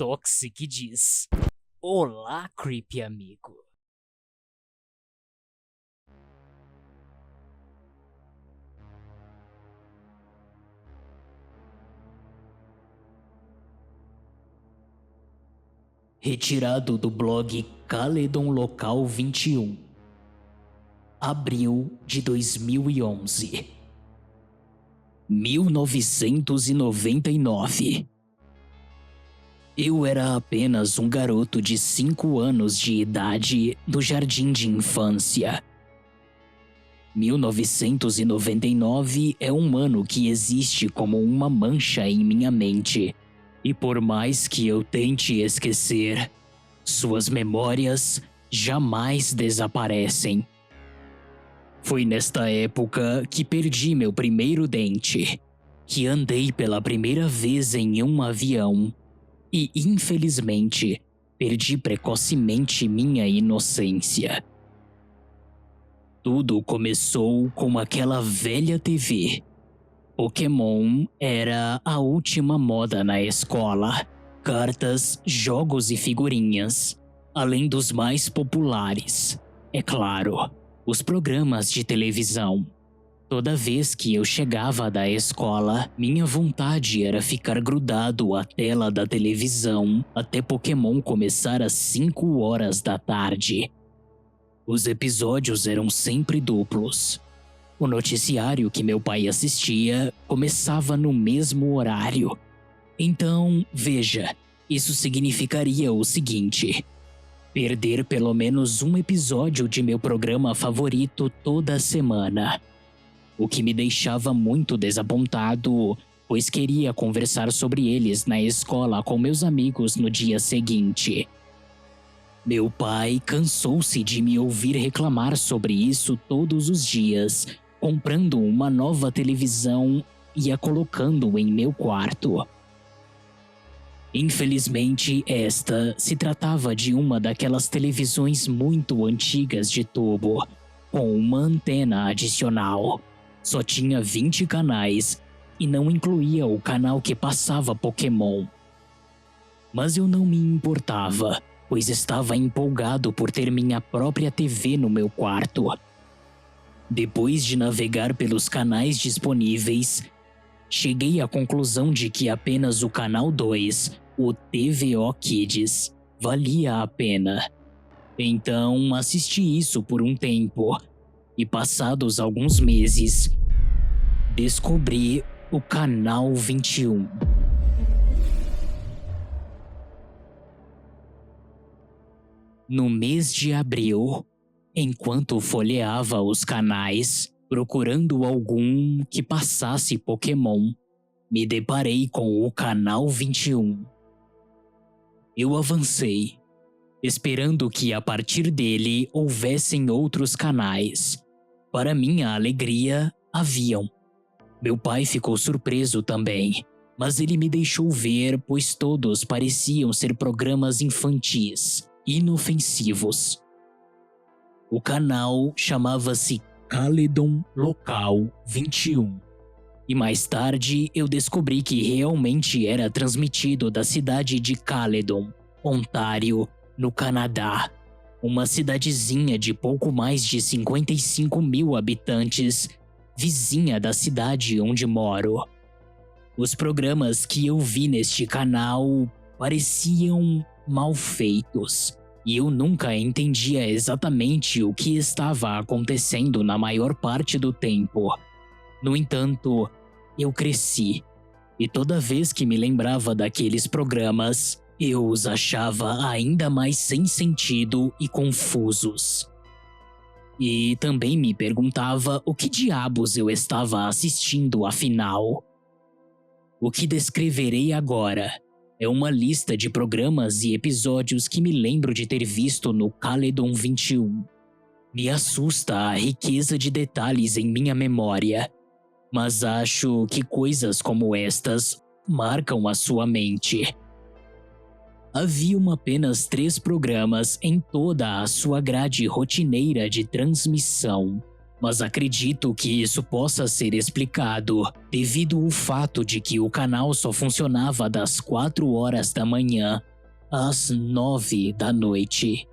Toxic diz: Olá, creepy amigo. Retirado do blog Caledon Local 21, abril de 2011. 1999. Eu era apenas um garoto de 5 anos de idade no jardim de infância. 1999 é um ano que existe como uma mancha em minha mente. E por mais que eu tente esquecer, suas memórias jamais desaparecem. Foi nesta época que perdi meu primeiro dente, que andei pela primeira vez em um avião e, infelizmente, perdi precocemente minha inocência. Tudo começou com aquela velha TV. Pokémon era a última moda na escola. Cartas, jogos e figurinhas, além dos mais populares, é claro, os programas de televisão. Toda vez que eu chegava da escola, minha vontade era ficar grudado à tela da televisão até Pokémon começar às 5 horas da tarde. Os episódios eram sempre duplos. O noticiário que meu pai assistia começava no mesmo horário. Então, veja, isso significaria o seguinte: perder pelo menos um episódio de meu programa favorito toda semana. O que me deixava muito desapontado, pois queria conversar sobre eles na escola com meus amigos no dia seguinte. Meu pai cansou-se de me ouvir reclamar sobre isso todos os dias, comprando uma nova televisão e a colocando em meu quarto. Infelizmente, esta se tratava de uma daquelas televisões muito antigas de tubo, com uma antena adicional. Só tinha 20 canais e não incluía o canal que passava Pokémon. Mas eu não me importava, pois estava empolgado por ter minha própria TV no meu quarto. Depois de navegar pelos canais disponíveis, cheguei à conclusão de que apenas o canal 2, o TVO Kids, valia a pena. Então assisti isso por um tempo, e passados alguns meses, descobri o canal 21. No mês de abril, enquanto folheava os canais, procurando algum que passasse Pokémon, me deparei com o canal 21. Eu avancei, esperando que a partir dele houvessem outros canais. Para minha alegria, haviam. Meu pai ficou surpreso também, mas ele me deixou ver, pois todos pareciam ser programas infantis, inofensivos. O canal chamava-se Caledon Local 21. E mais tarde eu descobri que realmente era transmitido da cidade de Caledon, Ontário, no Canadá. Uma cidadezinha de pouco mais de 55 mil habitantes, vizinha da cidade onde moro. Os programas que eu vi neste canal pareciam mal feitos. E eu nunca entendia exatamente o que estava acontecendo na maior parte do tempo. No entanto, eu cresci, e toda vez que me lembrava daqueles programas, eu os achava ainda mais sem sentido e confusos. E também me perguntava o que diabos eu estava assistindo afinal. O que descreverei agora é uma lista de programas e episódios que me lembro de ter visto no Caledon 21. Me assusta a riqueza de detalhes em minha memória, mas acho que coisas como estas marcam a sua mente. Haviam apenas 3 programas em toda a sua grade rotineira de transmissão. Mas acredito que isso possa ser explicado devido ao fato de que o canal só funcionava das 4 horas da manhã às 9 da noite.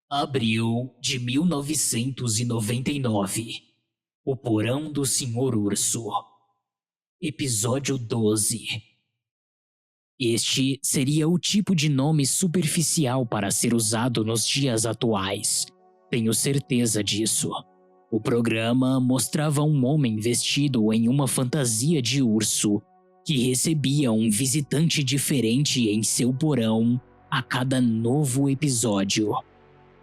Abril de 1999. O Porão do Senhor Urso. Episódio 12. Este seria o tipo de nome superficial para ser usado nos dias atuais. Tenho certeza disso. O programa mostrava um homem vestido em uma fantasia de urso que recebia um visitante diferente em seu porão a cada novo episódio.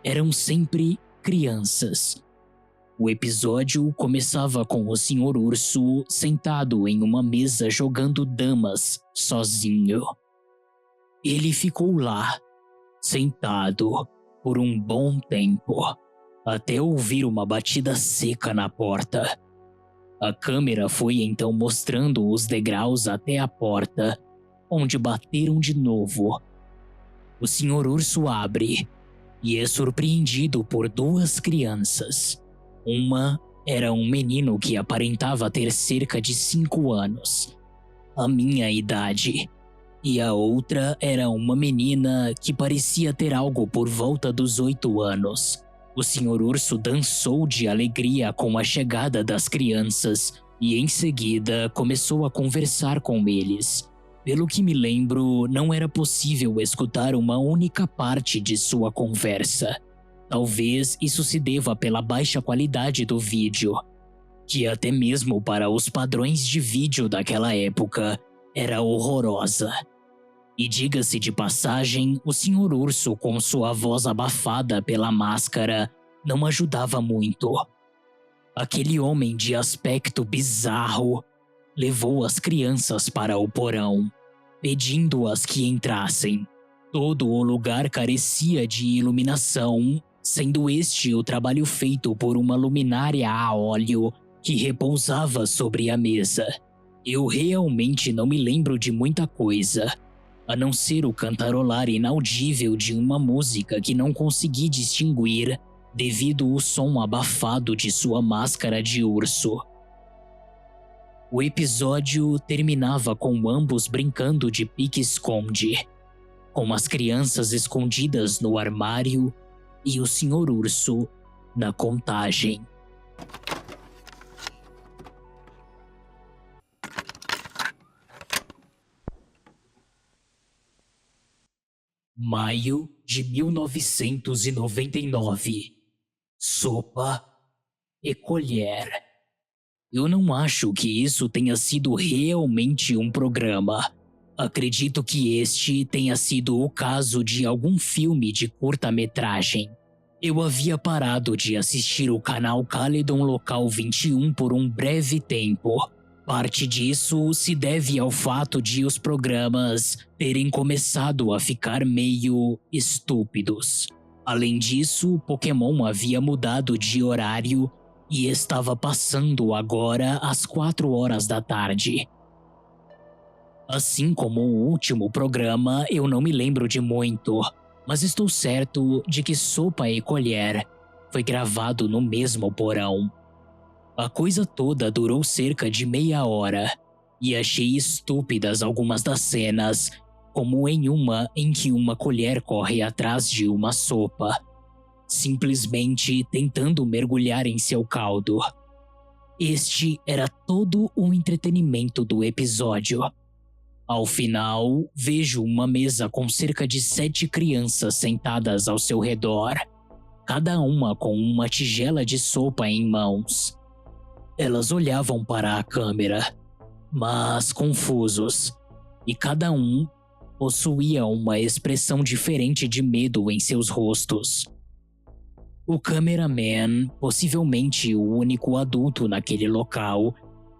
Eram sempre crianças. O episódio começava com o Senhor Urso sentado em uma mesa jogando damas, sozinho. Ele ficou lá, sentado, por um bom tempo, até ouvir uma batida seca na porta. A câmera foi então mostrando os degraus até a porta, onde bateram de novo. O Senhor Urso abre e é surpreendido por duas crianças. Uma era um menino que aparentava ter cerca de 5 anos, a minha idade, e a outra era uma menina que parecia ter algo por volta dos 8 anos. O Senhor Urso dançou de alegria com a chegada das crianças e em seguida começou a conversar com eles. Pelo que me lembro, não era possível escutar uma única parte de sua conversa. Talvez isso se deva pela baixa qualidade do vídeo, que até mesmo para os padrões de vídeo daquela época era horrorosa. E diga-se de passagem, o Senhor Urso com sua voz abafada pela máscara não ajudava muito. Aquele homem de aspecto bizarro levou as crianças para o porão, pedindo-as que entrassem. Todo o lugar carecia de iluminação, sendo este o trabalho feito por uma luminária a óleo que repousava sobre a mesa. Eu realmente não me lembro de muita coisa, a não ser o cantarolar inaudível de uma música que não consegui distinguir devido ao som abafado de sua máscara de urso. O episódio terminava com ambos brincando de pique-esconde, com as crianças escondidas no armário e o Senhor Urso na contagem. Maio de 1999. Sopa e colher. Eu não acho que isso tenha sido realmente um programa. Acredito que este tenha sido o caso de algum filme de curta-metragem. Eu havia parado de assistir o canal Caledon Local 21 por um breve tempo. Parte disso se deve ao fato de os programas terem começado a ficar meio estúpidos. Além disso, Pokémon havia mudado de horário e estava passando agora às 4 horas da tarde. Assim como o último programa, eu não me lembro de muito, mas estou certo de que Sopa e Colher foi gravado no mesmo porão. A coisa toda durou cerca de meia hora e achei estúpidas algumas das cenas, como em uma em que uma colher corre atrás de uma sopa, simplesmente tentando mergulhar em seu caldo. Este era todo o entretenimento do episódio. Ao final, vejo uma mesa com cerca de 7 crianças sentadas ao seu redor, cada uma com uma tigela de sopa em mãos. Elas olhavam para a câmera, mas confusos, e cada um possuía uma expressão diferente de medo em seus rostos. O cameraman, possivelmente o único adulto naquele local,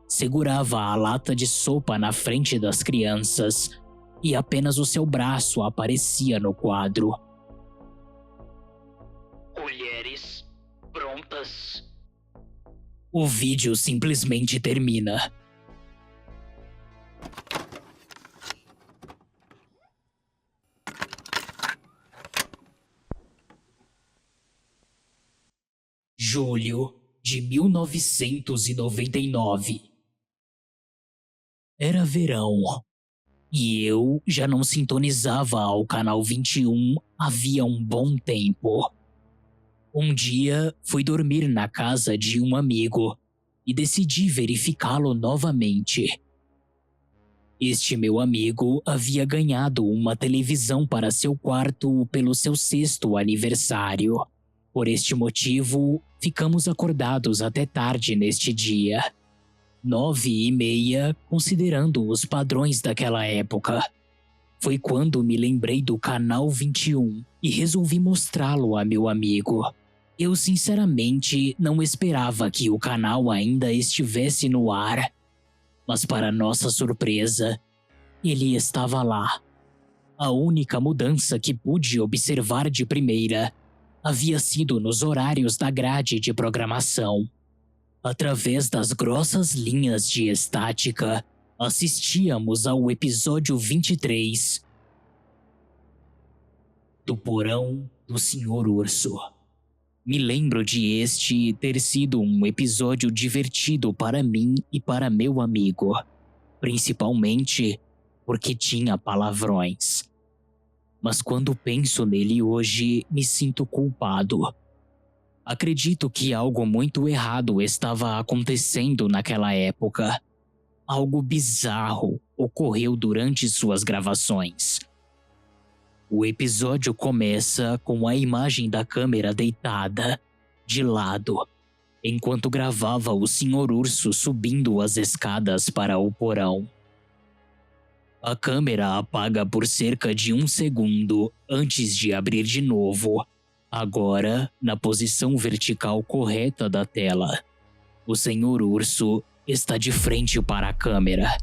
segurava a lata de sopa na frente das crianças e apenas o seu braço aparecia no quadro. Colheres prontas. O vídeo simplesmente termina. Julho de 1999. Era verão, e eu já não sintonizava ao canal 21 havia um bom tempo. Um dia fui dormir na casa de um amigo e decidi verificá-lo novamente. Este meu amigo havia ganhado uma televisão para seu quarto pelo seu 6º aniversário. Por este motivo, ficamos acordados até tarde neste dia. 9h30, considerando os padrões daquela época. Foi quando me lembrei do canal 21 e resolvi mostrá-lo a meu amigo. Eu sinceramente não esperava que o canal ainda estivesse no ar. Mas para nossa surpresa, ele estava lá. A única mudança que pude observar de primeira havia sido nos horários da grade de programação. Através das grossas linhas de estática, assistíamos ao episódio 23 do Porão do Senhor Urso. Me lembro de este ter sido um episódio divertido para mim e para meu amigo, principalmente porque tinha palavrões. Mas quando penso nele hoje, me sinto culpado. Acredito que algo muito errado estava acontecendo naquela época. Algo bizarro ocorreu durante suas gravações. O episódio começa com a imagem da câmera deitada, de lado, enquanto gravava o Senhor Urso subindo as escadas para o porão. A câmera apaga por cerca de 1 segundo antes de abrir de novo, agora na posição vertical correta da tela. O Senhor Urso está de frente para a câmera.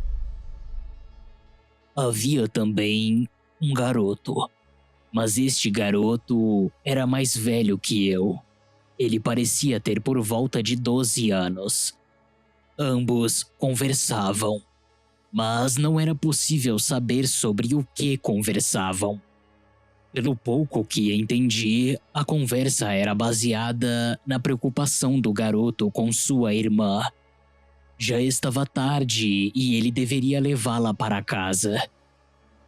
Havia também um garoto. Mas este garoto era mais velho que eu. Ele parecia ter por volta de 12 anos. Ambos conversavam, mas não era possível saber sobre o que conversavam. Pelo pouco que entendi, a conversa era baseada na preocupação do garoto com sua irmã. Já estava tarde e ele deveria levá-la para casa.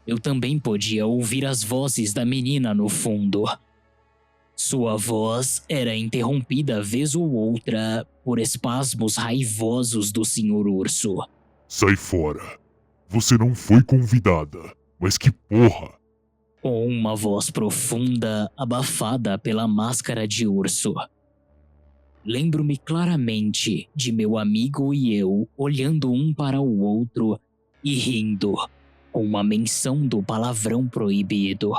Eu também podia ouvir as vozes da menina no fundo. Sua voz era interrompida vez ou outra por espasmos raivosos do Senhor Urso. Sai fora. Você não foi convidada. Mas que porra! Com uma voz profunda, abafada pela máscara de urso. Lembro-me claramente de meu amigo e eu olhando um para o outro e rindo, com uma menção do palavrão proibido.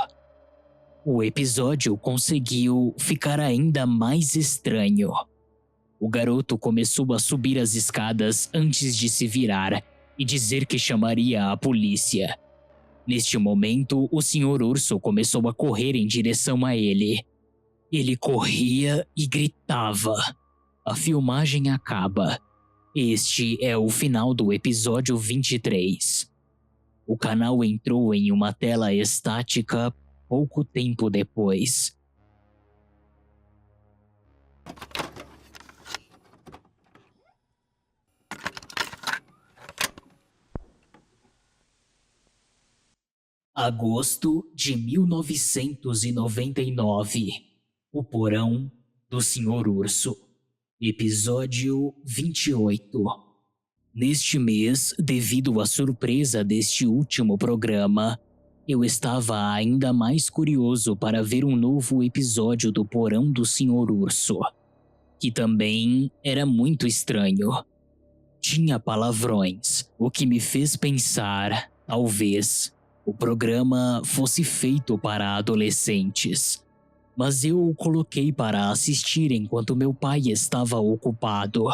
O episódio conseguiu ficar ainda mais estranho. O garoto começou a subir as escadas antes de se virar e dizer que chamaria a polícia. Neste momento, o Senhor Urso começou a correr em direção a ele. Ele corria e gritava. A filmagem acaba. Este é o final do episódio 23. O canal entrou em uma tela estática pouco tempo depois. Agosto de 1999. O Porão do Senhor Urso. Episódio 28. Neste mês, devido à surpresa deste último programa, eu estava ainda mais curioso para ver um novo episódio do Porão do Senhor Urso, que também era muito estranho. Tinha palavrões, o que me fez pensar, talvez, o programa fosse feito para adolescentes. Mas eu o coloquei para assistir enquanto meu pai estava ocupado.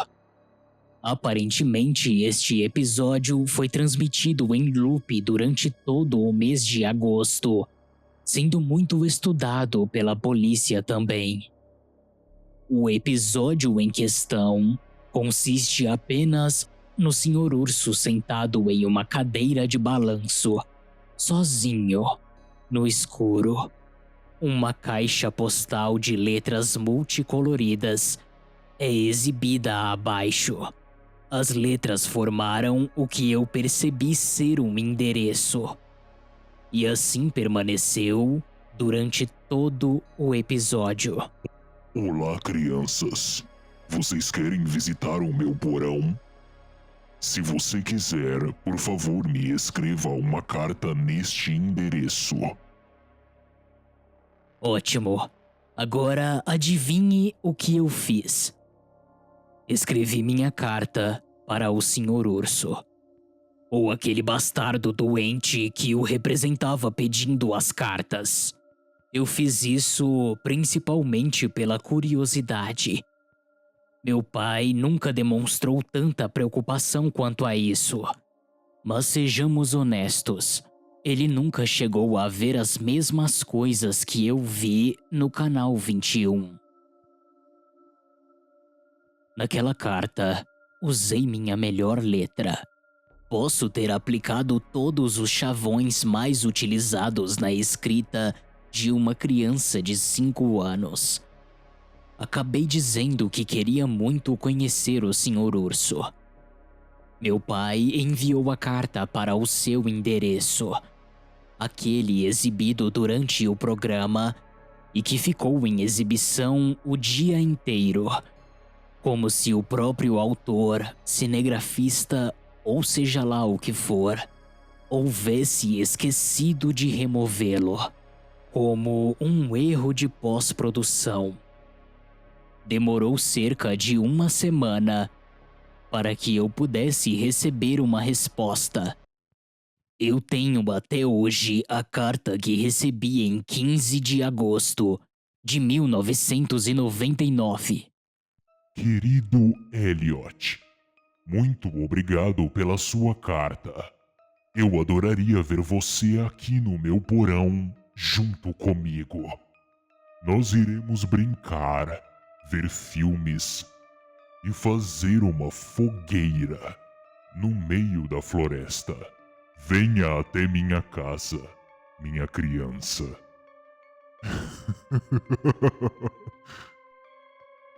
Aparentemente, este episódio foi transmitido em loop durante todo o mês de agosto, sendo muito estudado pela polícia também. O episódio em questão consiste apenas no Senhor Urso sentado em uma cadeira de balanço, sozinho, no escuro. Uma caixa postal de letras multicoloridas é exibida abaixo. As letras formaram o que eu percebi ser um endereço. E assim permaneceu durante todo o episódio. Olá, crianças. Vocês querem visitar o meu porão? Se você quiser, por favor, me escreva uma carta neste endereço. Ótimo. Agora adivinhe o que eu fiz. Escrevi minha carta para o Sr. Urso. Ou aquele bastardo doente que o representava pedindo as cartas. Eu fiz isso principalmente pela curiosidade. Meu pai nunca demonstrou tanta preocupação quanto a isso. Mas sejamos honestos, ele nunca chegou a ver as mesmas coisas que eu vi no Canal 21. Naquela carta, usei minha melhor letra. Posso ter aplicado todos os chavões mais utilizados na escrita de uma criança de 5 anos. Acabei dizendo que queria muito conhecer o Sr. Urso. Meu pai enviou a carta para o seu endereço, aquele exibido durante o programa e que ficou em exibição o dia inteiro, como se o próprio autor, cinegrafista ou seja lá o que for, houvesse esquecido de removê-lo, como um erro de pós-produção. Demorou cerca de 1 semana para que eu pudesse receber uma resposta. Eu tenho até hoje a carta que recebi em 15 de agosto de 1999. Querido Elliot, muito obrigado pela sua carta. Eu adoraria ver você aqui no meu porão, junto comigo. Nós iremos brincar, ver filmes e fazer uma fogueira no meio da floresta. Venha até minha casa, minha criança.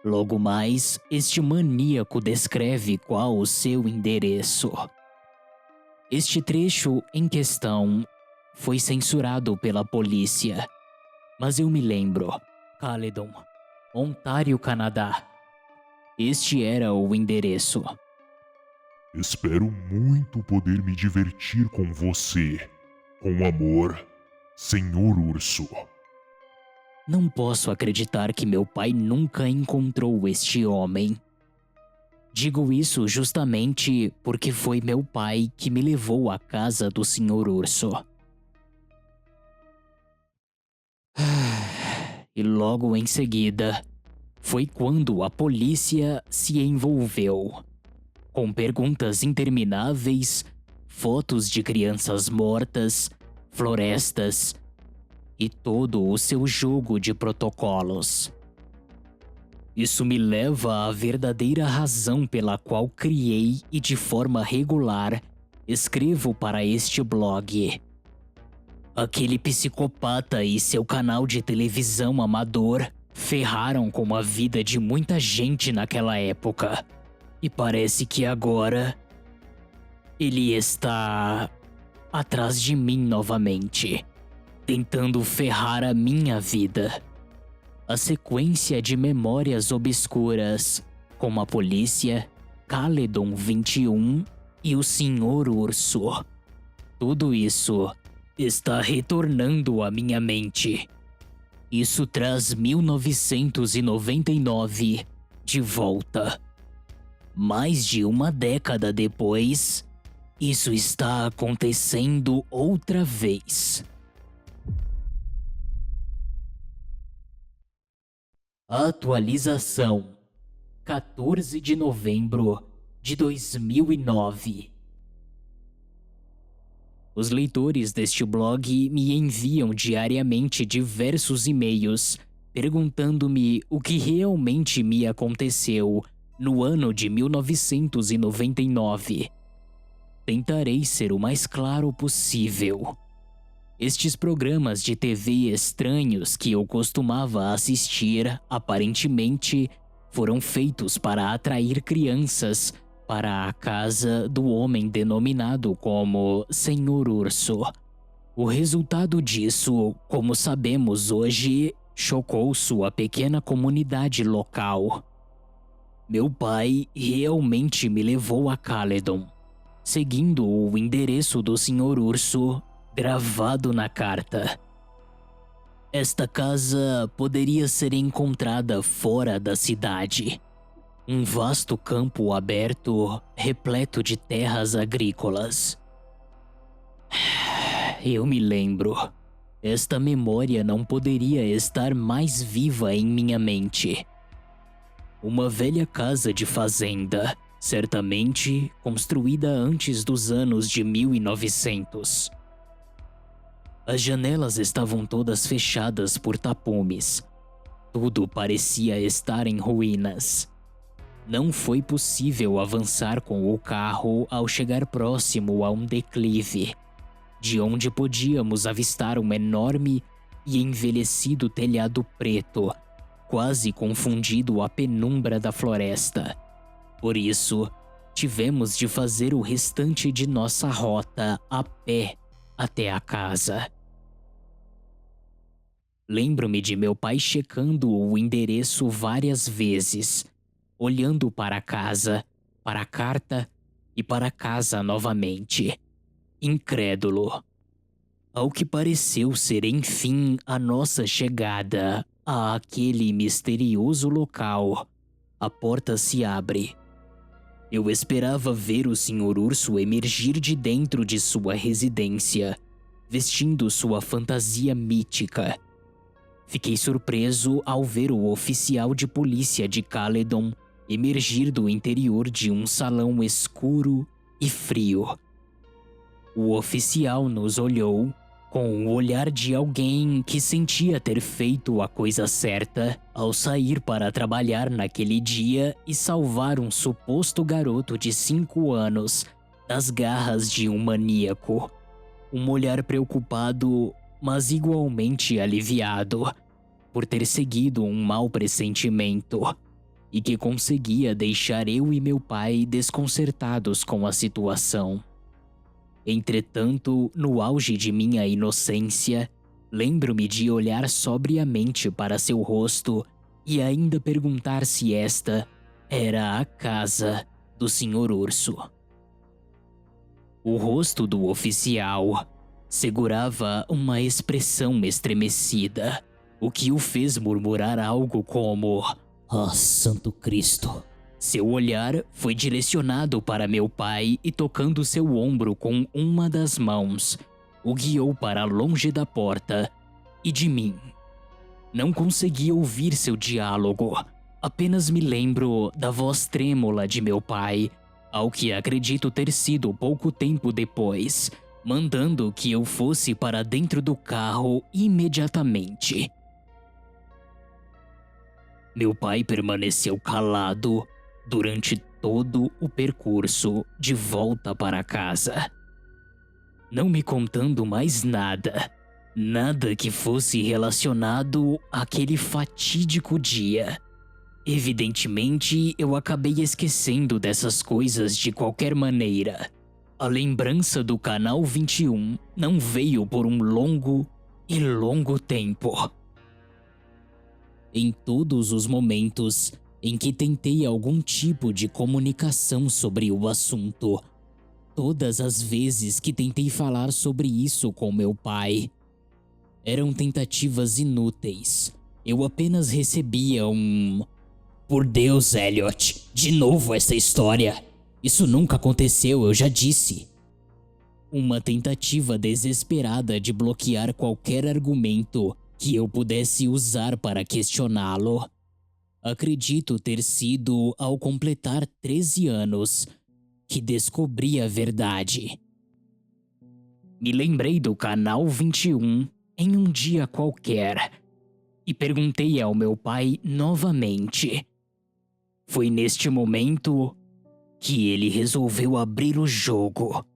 Logo mais, este maníaco descreve qual o seu endereço. Este trecho em questão foi censurado pela polícia, mas eu me lembro. Caledon, Ontário, Canadá. Este era o endereço. Espero muito poder me divertir com você. Com amor, Senhor Urso. Não posso acreditar que meu pai nunca encontrou este homem. Digo isso justamente porque foi meu pai que me levou à casa do Sr. Urso. E logo em seguida, foi quando a polícia se envolveu. Com perguntas intermináveis, fotos de crianças mortas, florestas e todo o seu jogo de protocolos. Isso me leva à verdadeira razão pela qual criei e de forma regular escrevo para este blog. Aquele psicopata e seu canal de televisão amador ferraram com a vida de muita gente naquela época. E parece que agora ele está atrás de mim novamente, tentando ferrar a minha vida. A sequência de memórias obscuras, como a polícia, Caledon 21 e o Sr. Urso. Tudo isso está retornando à minha mente. Isso traz 1999 de volta. Mais de uma década depois, isso está acontecendo outra vez. Atualização: 14 de novembro de 2009. Os leitores deste blog me enviam diariamente diversos e-mails perguntando-me o que realmente me aconteceu no ano de 1999. Tentarei ser o mais claro possível. Estes programas de TV estranhos que eu costumava assistir, aparentemente, foram feitos para atrair crianças para a casa do homem denominado como Senhor Urso. O resultado disso, como sabemos hoje, chocou sua pequena comunidade local. Meu pai realmente me levou a Caledon, seguindo o endereço do Senhor Urso gravado na carta. Esta casa poderia ser encontrada fora da cidade. Um vasto campo aberto, repleto de terras agrícolas. Eu me lembro. Esta memória não poderia estar mais viva em minha mente. Uma velha casa de fazenda, certamente construída antes dos anos de 1900. As janelas estavam todas fechadas por tapumes. Tudo parecia estar em ruínas. Não foi possível avançar com o carro ao chegar próximo a um declive, de onde podíamos avistar um enorme e envelhecido telhado preto, quase confundido à penumbra da floresta. Por isso, tivemos de fazer o restante de nossa rota a pé até a casa. Lembro-me de meu pai checando o endereço várias vezes, olhando para a casa, para a carta e para a casa novamente, incrédulo. Ao que pareceu ser enfim a nossa chegada àquele misterioso local, a porta se abre. Eu esperava ver o Senhor Urso emergir de dentro de sua residência, vestindo sua fantasia mítica. Fiquei surpreso ao ver o oficial de polícia de Caledon emergir do interior de um salão escuro e frio. O oficial nos olhou com o olhar de alguém que sentia ter feito a coisa certa ao sair para trabalhar naquele dia e salvar um suposto garoto de 5 anos das garras de um maníaco. Um olhar preocupado, mas igualmente aliviado, por ter seguido um mau pressentimento, e que conseguia deixar eu e meu pai desconcertados com a situação. Entretanto, no auge de minha inocência, lembro-me de olhar sobriamente para seu rosto e ainda perguntar se esta era a casa do Senhor Urso. O rosto do oficial segurava uma expressão estremecida, o que o fez murmurar algo como: "Ah, Santo Cristo!" Seu olhar foi direcionado para meu pai e, tocando seu ombro com uma das mãos, o guiou para longe da porta e de mim. Não consegui ouvir seu diálogo, apenas me lembro da voz trêmula de meu pai, ao que acredito ter sido pouco tempo depois, mandando que eu fosse para dentro do carro imediatamente. Meu pai permaneceu calado durante todo o percurso de volta para casa, não me contando mais nada que fosse relacionado àquele fatídico dia. Evidentemente, eu acabei esquecendo dessas coisas de qualquer maneira. A lembrança do Canal 21 não veio por um longo e longo tempo. Em todos os momentos em que tentei algum tipo de comunicação sobre o assunto, todas as vezes que tentei falar sobre isso com meu pai, eram tentativas inúteis. Eu apenas recebia um: "Por Deus, Elliot, de novo essa história. Isso nunca aconteceu, eu já disse." Uma tentativa desesperada de bloquear qualquer argumento que eu pudesse usar para questioná-lo. Acredito ter sido ao completar 13 anos que descobri a verdade. Me lembrei do Canal 21 em um dia qualquer e perguntei ao meu pai novamente. Foi neste momento que ele resolveu abrir o jogo.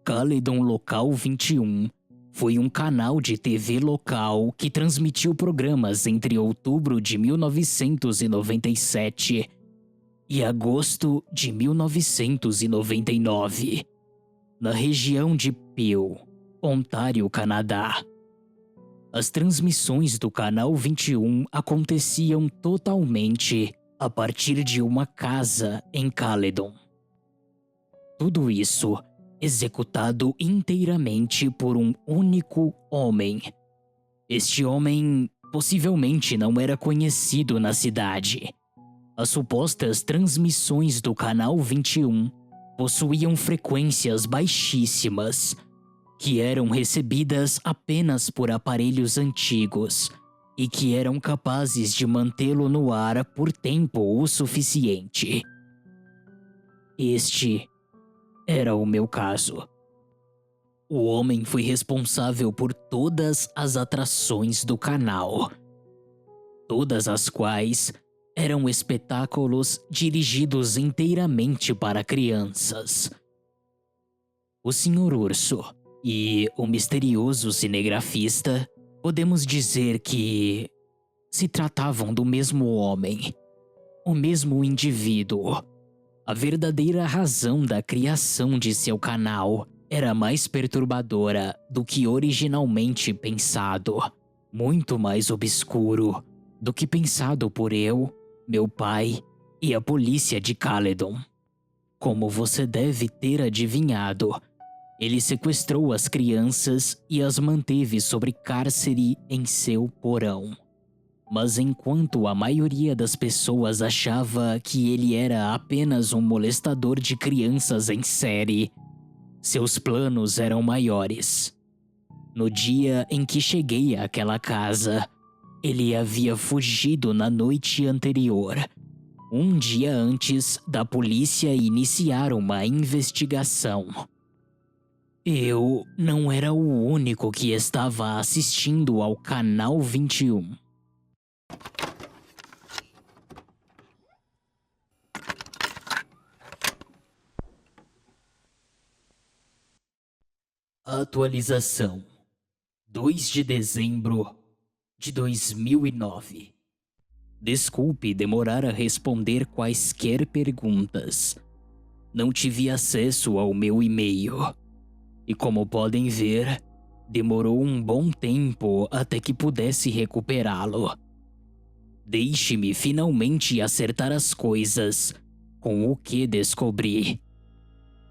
Caledon Local 21 foi um canal de TV local que transmitiu programas entre outubro de 1997 e agosto de 1999, na região de Peel, Ontário, Canadá. As transmissões do Canal 21 aconteciam totalmente a partir de uma casa em Caledon. Tudo isso executado inteiramente por um único homem. Este homem possivelmente não era conhecido na cidade. As supostas transmissões do Canal 21 possuíam frequências baixíssimas, que eram recebidas apenas por aparelhos antigos e que eram capazes de mantê-lo no ar por tempo o suficiente. Este era o meu caso. O homem foi responsável por todas as atrações do canal, todas as quais eram espetáculos dirigidos inteiramente para crianças. O Sr. Urso e o misterioso cinegrafista, podemos dizer que se tratavam do mesmo homem, o mesmo indivíduo. A verdadeira razão da criação de seu canal era mais perturbadora do que originalmente pensado, muito mais obscuro do que pensado por eu, meu pai e a polícia de Caledon. Como você deve ter adivinhado, ele sequestrou as crianças e as manteve sob cárcere em seu porão. Mas enquanto a maioria das pessoas achava que ele era apenas um molestador de crianças em série, seus planos eram maiores. No dia em que cheguei àquela casa, ele havia fugido na noite anterior, um dia antes da polícia iniciar uma investigação. Eu não era o único que estava assistindo ao Canal 21. Atualização: 2 de dezembro de 2009. Desculpe demorar a responder quaisquer perguntas. Não tive acesso ao meu e-mail. E como podem ver, demorou um bom tempo até que pudesse recuperá-lo. Deixe-me finalmente acertar as coisas com o que descobri.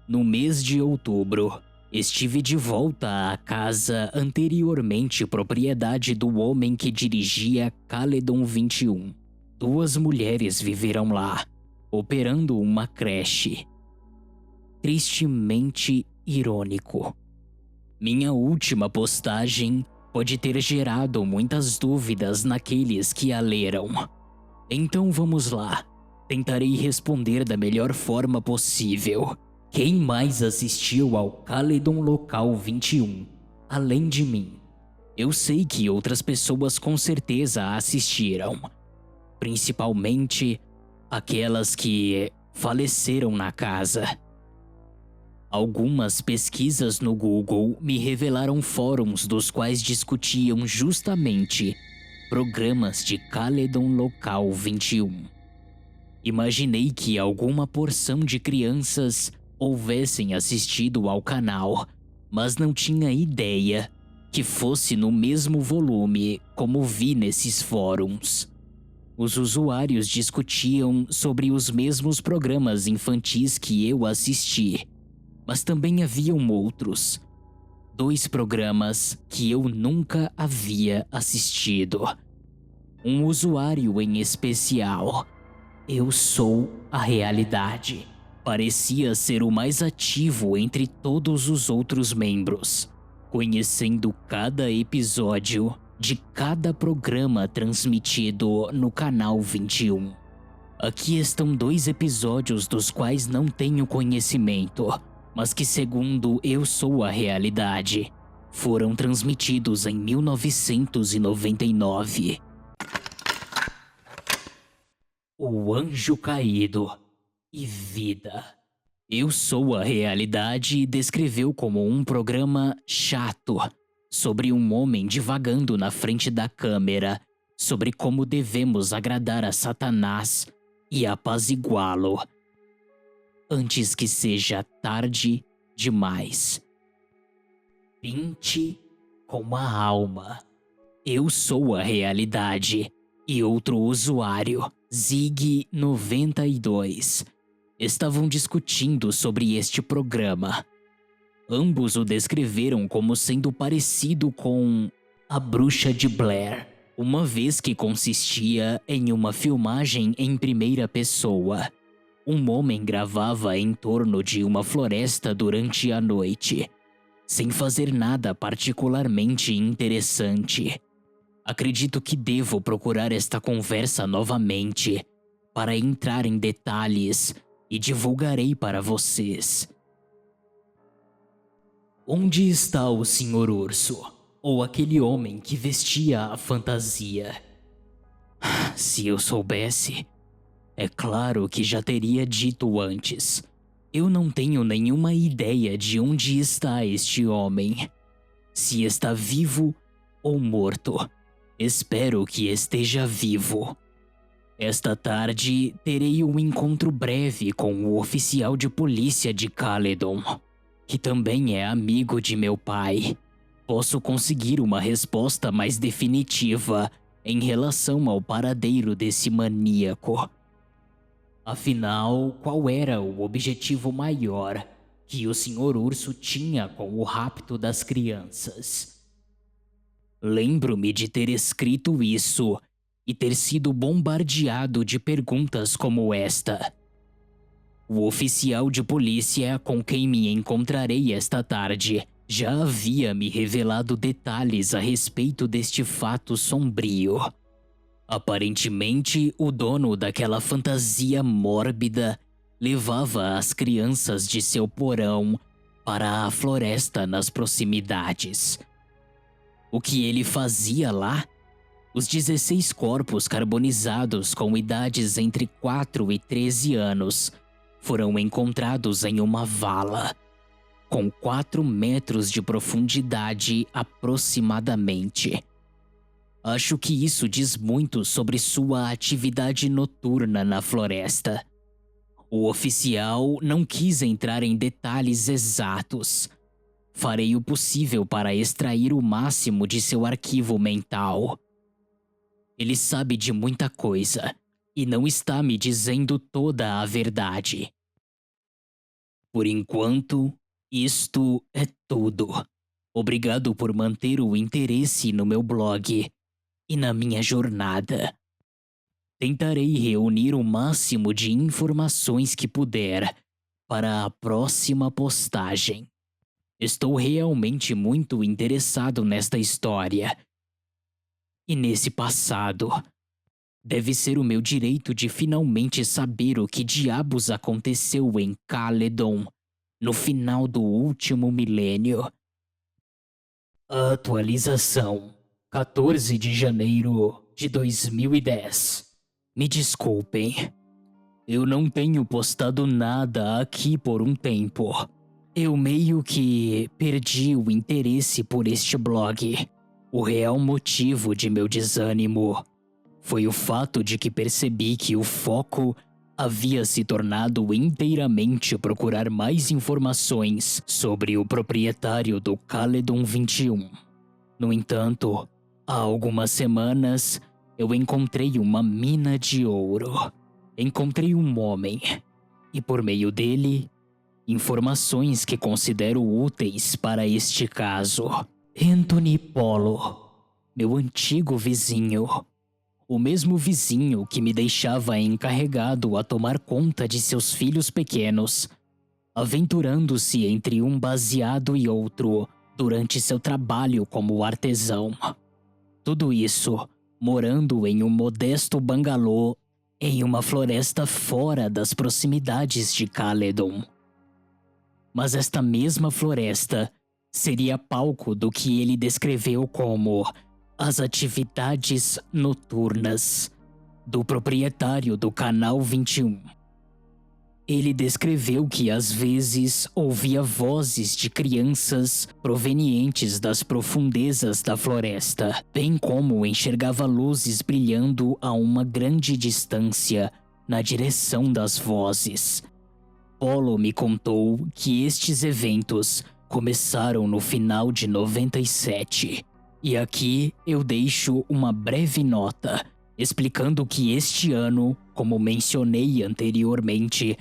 No mês de outubro, estive de volta à casa anteriormente propriedade do homem que dirigia Caledon 21. 2 mulheres viveram lá, operando uma creche. Tristemente irônico. Minha última postagem pode ter gerado muitas dúvidas naqueles que a leram. Então vamos lá. Tentarei responder da melhor forma possível. Quem mais assistiu ao Caledon Local 21, além de mim? Eu sei que outras pessoas com certeza assistiram. Principalmente aquelas que faleceram na casa. Algumas pesquisas no Google me revelaram fóruns dos quais discutiam justamente programas de Caledon Local 21. Imaginei que alguma porção de crianças houvessem assistido ao canal, mas não tinha ideia que fosse no mesmo volume como vi nesses fóruns. Os usuários discutiam sobre os mesmos programas infantis que eu assisti, mas também haviam outros. 2 programas que eu nunca havia assistido. Um usuário em especial, Eu Sou a Realidade, parecia ser o mais ativo entre todos os outros membros, conhecendo cada episódio de cada programa transmitido no Canal 21. Aqui estão 2 episódios dos quais não tenho conhecimento, mas que, segundo Eu Sou a Realidade, foram transmitidos em 1999. O Anjo Caído e Vida. Eu Sou a Realidade descreveu como um programa chato sobre um homem divagando na frente da câmera sobre como devemos agradar a Satanás e apaziguá-lo antes que seja tarde demais. Pinte com a alma. Eu sou a realidade e outro usuário, Zig92, estavam discutindo sobre este programa. Ambos o descreveram como sendo parecido com A Bruxa de Blair, uma vez que consistia em uma filmagem em primeira pessoa. Um homem gravava em torno de uma floresta durante a noite, sem fazer nada particularmente interessante. Acredito que devo procurar esta conversa novamente para entrar em detalhes e divulgarei para vocês. Onde está o Sr. Urso? Ou aquele homem que vestia a fantasia? Se eu soubesse, é claro que já teria dito antes. Eu não tenho nenhuma ideia de onde está este homem. Se está vivo ou morto. Espero que esteja vivo. Esta tarde terei um encontro breve com o oficial de polícia de Caledon, que também é amigo de meu pai. Posso conseguir uma resposta mais definitiva em relação ao paradeiro desse maníaco. Afinal, qual era o objetivo maior que o Sr. Urso tinha com o rapto das crianças? Lembro-me de ter escrito isso e ter sido bombardeado de perguntas como esta. O oficial de polícia com quem me encontrarei esta tarde já havia me revelado detalhes a respeito deste fato sombrio. Aparentemente, o dono daquela fantasia mórbida levava as crianças de seu porão para a floresta nas proximidades. O que ele fazia lá? Os 16 corpos carbonizados com idades entre 4 e 13 anos foram encontrados em uma vala, com 4 metros de profundidade aproximadamente. Acho que isso diz muito sobre sua atividade noturna na floresta. O oficial não quis entrar em detalhes exatos. Farei o possível para extrair o máximo de seu arquivo mental. Ele sabe de muita coisa e não está me dizendo toda a verdade. Por enquanto, isto é tudo. Obrigado por manter o interesse no meu blog e na minha jornada. Tentarei reunir o máximo de informações que puder para a próxima postagem. Estou realmente muito interessado nesta história. E nesse passado, deve ser o meu direito de finalmente saber o que diabos aconteceu em Caledon no final do último milênio. Atualização: 14 de janeiro de 2010. Me desculpem, eu não tenho postado nada aqui por um tempo. Eu meio que perdi o interesse por este blog. O real motivo de meu desânimo foi o fato de que percebi que o foco havia se tornado inteiramente procurar mais informações sobre o proprietário do Caledon 21. No entanto, há algumas semanas, eu encontrei uma mina de ouro. Encontrei um homem, e por meio dele, informações que considero úteis para este caso. Anthony Polo, meu antigo vizinho. O mesmo vizinho que me deixava encarregado a tomar conta de seus filhos pequenos, aventurando-se entre um baseado e outro durante seu trabalho como artesão. Tudo isso morando em um modesto bangalô em uma floresta fora das proximidades de Caledon. Mas esta mesma floresta seria palco do que ele descreveu como as atividades noturnas do proprietário do Canal 21. Ele descreveu que às vezes ouvia vozes de crianças provenientes das profundezas da floresta, bem como enxergava luzes brilhando a uma grande distância na direção das vozes. Polo me contou que estes eventos começaram no final de 97. E aqui eu deixo uma breve nota explicando que este ano, como mencionei anteriormente,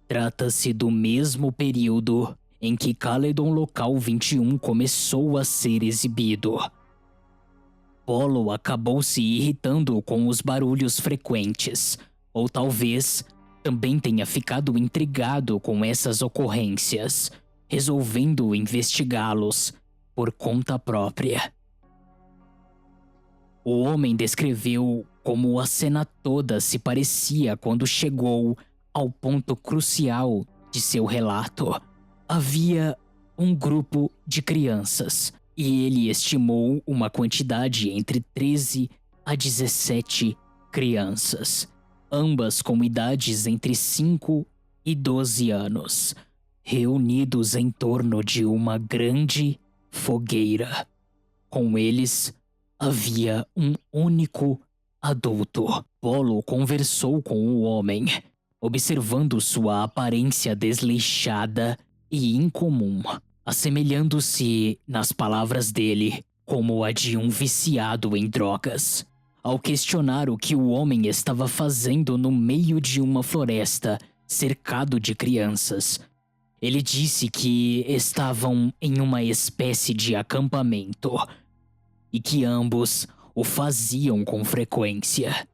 trata-se do mesmo período em que Caledon Local 21 começou a ser exibido. Polo acabou se irritando com os barulhos frequentes, ou talvez também tenha ficado intrigado com essas ocorrências, resolvendo investigá-los por conta própria. O homem descreveu como a cena toda se parecia quando chegou ao ponto crucial de seu relato. Havia um grupo de crianças e ele estimou uma quantidade entre 13 a 17 crianças, ambas com idades entre 5 e 12 anos, reunidos em torno de uma grande fogueira. Com eles havia um único adulto. Polo conversou com o homem, observando sua aparência desleixada e incomum, assemelhando-se, nas palavras dele, como a de um viciado em drogas. Ao questionar o que o homem estava fazendo no meio de uma floresta, cercado de crianças, ele disse que estavam em uma espécie de acampamento e que ambos o faziam com frequência.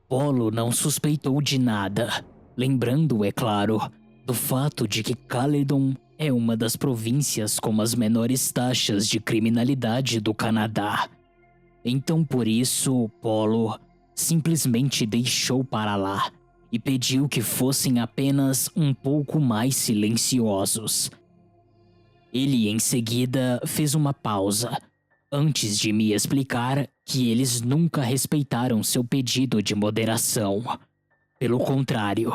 Polo não suspeitou de nada, lembrando, é claro, do fato de que Caledon é uma das províncias com as menores taxas de criminalidade do Canadá. Então por isso, Polo simplesmente deixou para lá e pediu que fossem apenas um pouco mais silenciosos. Ele em seguida fez uma pausa, antes de me explicar que eles nunca respeitaram seu pedido de moderação. Pelo contrário,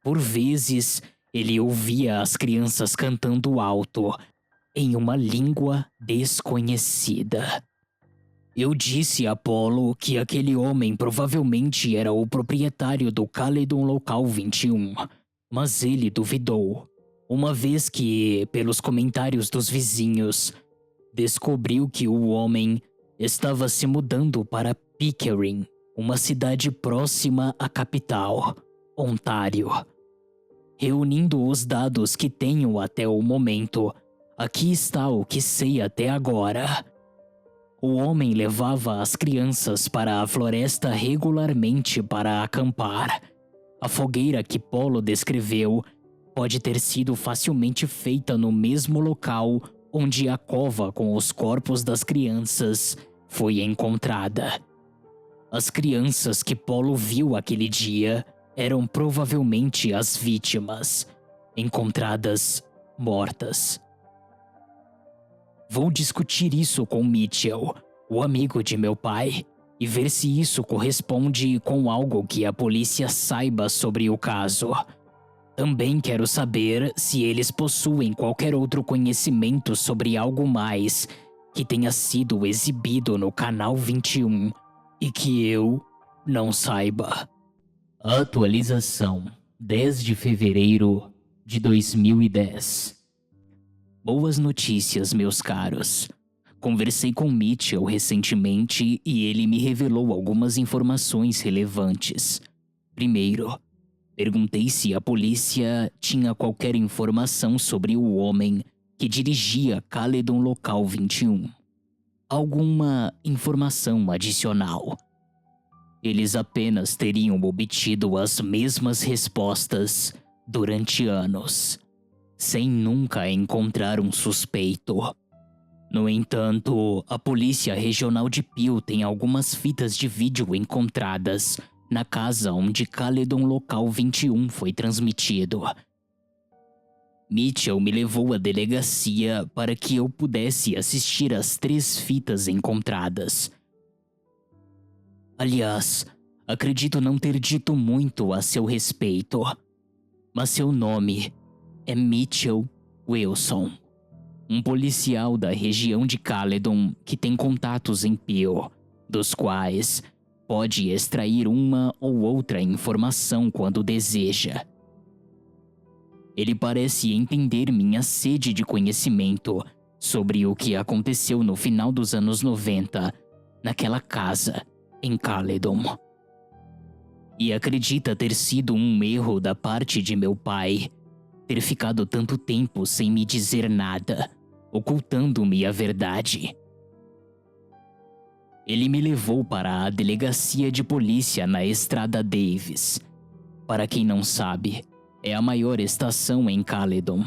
por vezes ele ouvia as crianças cantando alto, em uma língua desconhecida. Eu disse a Polo que aquele homem provavelmente era o proprietário do Caledon Local 21, mas ele duvidou, uma vez que, pelos comentários dos vizinhos, descobriu que o homem estava se mudando para Pickering, uma cidade próxima à capital, Ontário. Reunindo os dados que tenho até o momento, aqui está o que sei até agora. O homem levava as crianças para a floresta regularmente para acampar. A fogueira que Polo descreveu pode ter sido facilmente feita no mesmo local onde a cova com os corpos das crianças foi encontrada. As crianças que Polo viu aquele dia eram provavelmente as vítimas, encontradas mortas. Vou discutir isso com Mitchell, o amigo de meu pai, e ver se isso corresponde com algo que a polícia saiba sobre o caso. Também quero saber se eles possuem qualquer outro conhecimento sobre algo mais que tenha sido exibido no Canal 21 e que eu não saiba. Atualização: 10 de fevereiro de 2010. Boas notícias, meus caros. Conversei com Mitchell recentemente e ele me revelou algumas informações relevantes. Primeiro, perguntei se a polícia tinha qualquer informação sobre o homem que dirigia Caledon Local 21. Alguma informação adicional. Eles apenas teriam obtido as mesmas respostas durante anos, sem nunca encontrar um suspeito. No entanto, a polícia regional de Peel tem algumas fitas de vídeo encontradas na casa onde Caledon Local 21 foi transmitido. Mitchell me levou à delegacia para que eu pudesse assistir às 3 fitas encontradas. Aliás, acredito não ter dito muito a seu respeito. mas seu nome é Mitchell Wilson, um policial da região de Caledon que tem contatos em Peel, dos quais pode extrair uma ou outra informação quando deseja. Ele parece entender minha sede de conhecimento sobre o que aconteceu no final dos anos 90, naquela casa em Caledon. E acredita ter sido um erro da parte de meu pai ter ficado tanto tempo sem me dizer nada, ocultando-me a verdade. Ele me levou para a delegacia de polícia na Estrada Davis. Para quem não sabe, é a maior estação em Caledon,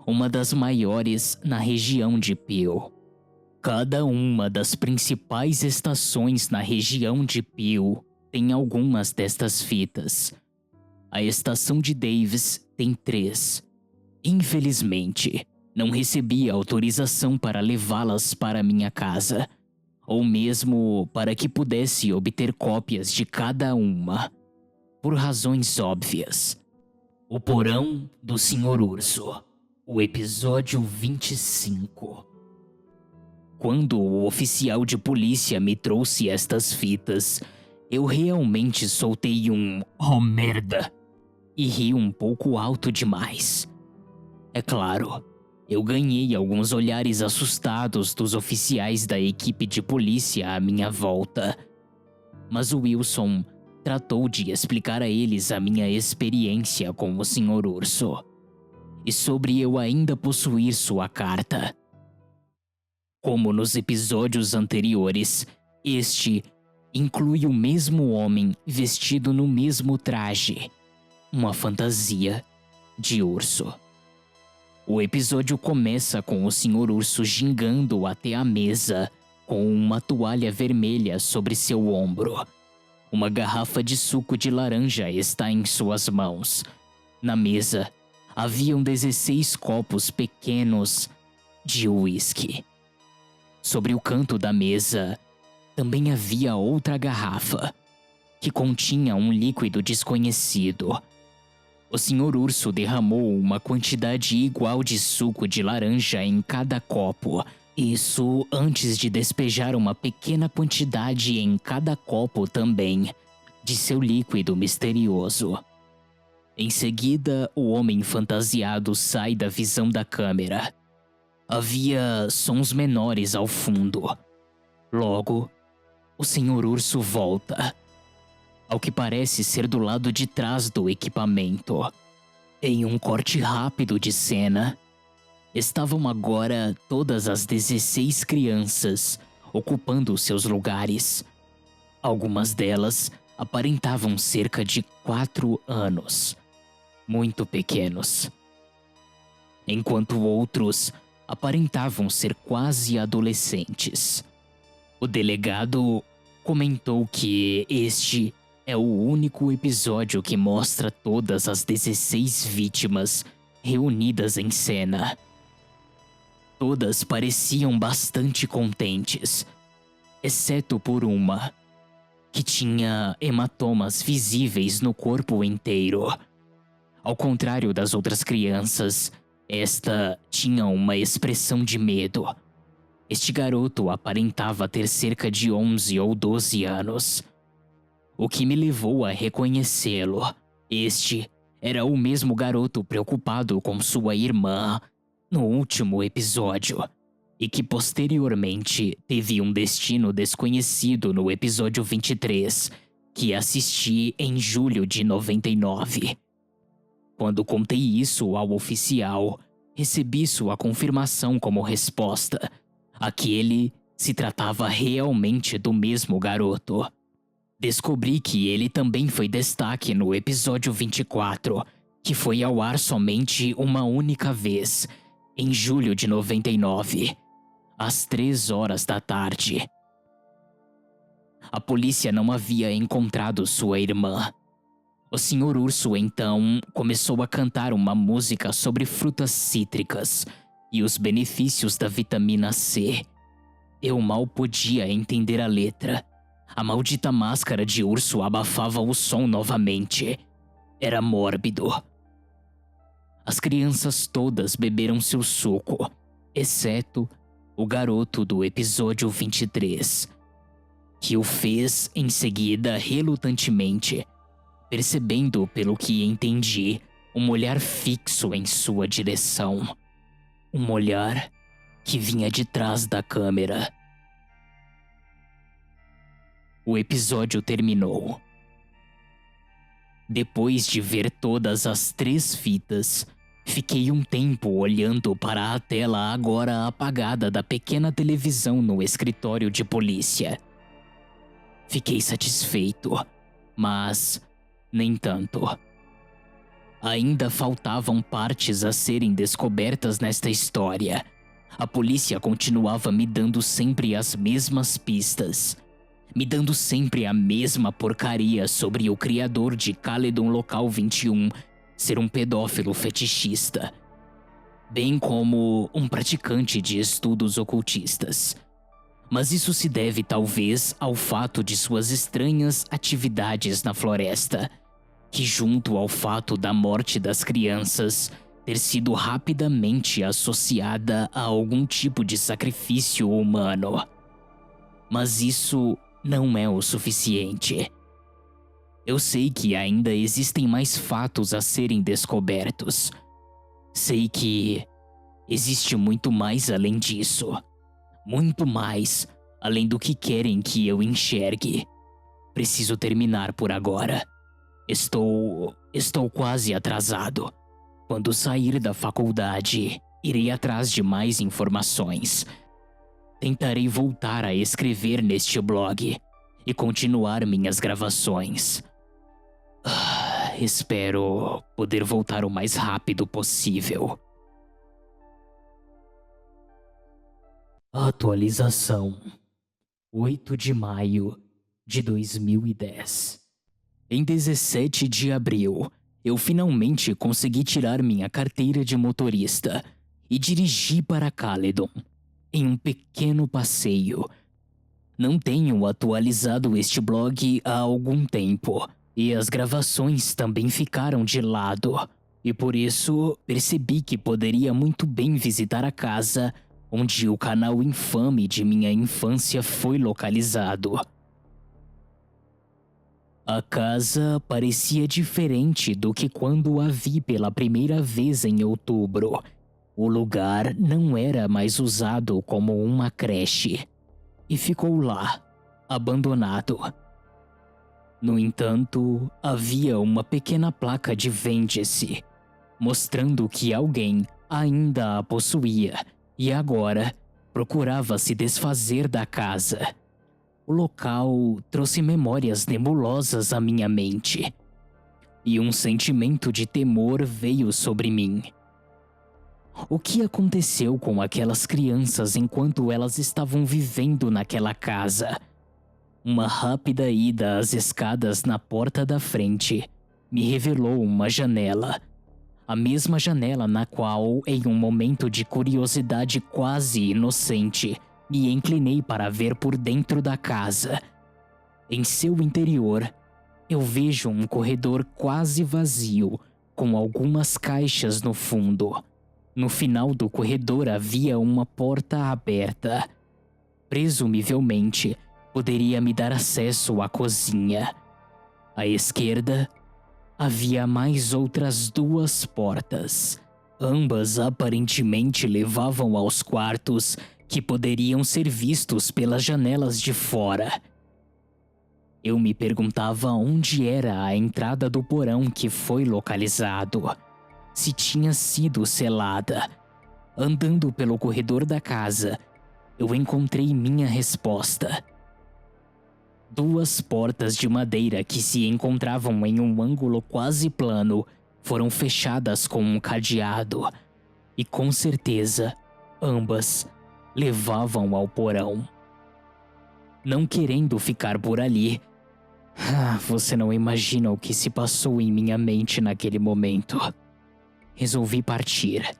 uma das maiores na região de Peel. Cada uma das principais estações na região de Peel tem algumas destas fitas. A estação de Davis tem 3. Infelizmente, não recebi autorização para levá-las para minha casa, ou mesmo para que pudesse obter cópias de cada uma, por razões óbvias. O Porão do Sr. Urso, o episódio 25. Quando o oficial de polícia me trouxe estas fitas, eu realmente soltei um "oh merda" e ri um pouco alto demais. É claro, eu ganhei alguns olhares assustados dos oficiais da equipe de polícia à minha volta. Mas o Wilson tratou de explicar a eles a minha experiência com o Sr. Urso e sobre eu ainda possuir sua carta. Como nos episódios anteriores, este inclui o mesmo homem vestido no mesmo traje, uma fantasia de urso. O episódio começa com o Sr. Urso gingando até a mesa com uma toalha vermelha sobre seu ombro. Uma garrafa de suco de laranja está em suas mãos. Na mesa, haviam 16 copos pequenos de uísque. Sobre o canto da mesa, também havia outra garrafa, que continha um líquido desconhecido. O Sr. Urso derramou uma quantidade igual de suco de laranja em cada copo. Isso antes de despejar uma pequena quantidade em cada copo também, de seu líquido misterioso. Em seguida, o homem fantasiado sai da visão da câmera. Havia sons menores ao fundo. Logo, o Sr. Urso volta, ao que parece ser do lado de trás do equipamento. Em um corte rápido de cena, estavam agora todas as 16 crianças ocupando seus lugares. Algumas delas aparentavam cerca de 4 anos, muito pequenos, enquanto outros aparentavam ser quase adolescentes. O delegado comentou que este é o único episódio que mostra todas as 16 vítimas reunidas em cena. Todas pareciam bastante contentes, exceto por uma, que tinha hematomas visíveis no corpo inteiro. Ao contrário das outras crianças, esta tinha uma expressão de medo. Este garoto aparentava ter cerca de 11 ou 12 anos. O que me levou a reconhecê-lo. Este era o mesmo garoto preocupado com sua irmã no último episódio, e que posteriormente teve um destino desconhecido no episódio 23, que assisti em julho de 99. Quando contei isso ao oficial, recebi sua confirmação como resposta. Aquele se tratava realmente do mesmo garoto. Descobri que ele também foi destaque no episódio 24, que foi ao ar somente uma única vez, em julho de 99, às 3 horas da tarde. A polícia não havia encontrado sua irmã. O Sr. Urso então começou a cantar uma música sobre frutas cítricas e os benefícios da vitamina C. Eu mal podia entender a letra. A maldita máscara de urso abafava o som novamente. Era mórbido. As crianças todas beberam seu suco, exceto o garoto do episódio 23, que o fez em seguida relutantemente, percebendo, pelo que entendi, um olhar fixo em sua direção. Um olhar que vinha de trás da câmera. O episódio terminou. Depois de ver todas as 3 fitas, fiquei um tempo olhando para a tela agora apagada da pequena televisão no escritório de polícia. Fiquei satisfeito, mas nem tanto. Ainda faltavam partes a serem descobertas nesta história. A polícia continuava me dando sempre as mesmas pistas, me dando sempre a mesma porcaria sobre o criador de Caledon Local 21 ser um pedófilo fetichista, bem como um praticante de estudos ocultistas. Mas isso se deve talvez ao fato de suas estranhas atividades na floresta, que, junto ao fato da morte das crianças ter sido rapidamente associada a algum tipo de sacrifício humano. Mas isso não é o suficiente. Eu sei que ainda existem mais fatos a serem descobertos. Sei que existe muito mais além disso. Muito mais além do que querem que eu enxergue. Preciso terminar por agora. Estou quase atrasado. Quando sair da faculdade, irei atrás de mais informações. Tentarei voltar a escrever neste blog e continuar minhas gravações. Espero poder voltar o mais rápido possível. Atualização: 8 de maio de 2010. Em 17 de abril, eu finalmente consegui tirar minha carteira de motorista e dirigi para Caledon, em um pequeno passeio. Não tenho atualizado este blog há algum tempo, e as gravações também ficaram de lado, e por isso percebi que poderia muito bem visitar a casa onde o canal infame de minha infância foi localizado. A casa parecia diferente do que quando a vi pela primeira vez em outubro. O lugar não era mais usado como uma creche e ficou lá, abandonado. No entanto, havia uma pequena placa de vende-se, mostrando que alguém ainda a possuía e agora procurava se desfazer da casa. O local trouxe memórias nebulosas à minha mente, e um sentimento de temor veio sobre mim. O que aconteceu com aquelas crianças enquanto elas estavam vivendo naquela casa? Uma rápida ida às escadas na porta da frente me revelou uma janela. A mesma janela na qual, em um momento de curiosidade quase inocente, me inclinei para ver por dentro da casa. Em seu interior, eu vejo um corredor quase vazio, com algumas caixas no fundo. No final do corredor havia uma porta aberta. Presumivelmente, poderia me dar acesso à cozinha. À esquerda, havia mais outras 2 portas. Ambas aparentemente levavam aos quartos que poderiam ser vistos pelas janelas de fora. Eu me perguntava onde era a entrada do porão que foi localizado. Se tinha sido selada. Andando pelo corredor da casa, eu encontrei minha resposta. 2 portas de madeira que se encontravam em um ângulo quase plano foram fechadas com um cadeado. E com certeza, ambas levavam ao porão. Não querendo ficar por ali, você não imagina o que se passou em minha mente naquele momento. Resolvi partir.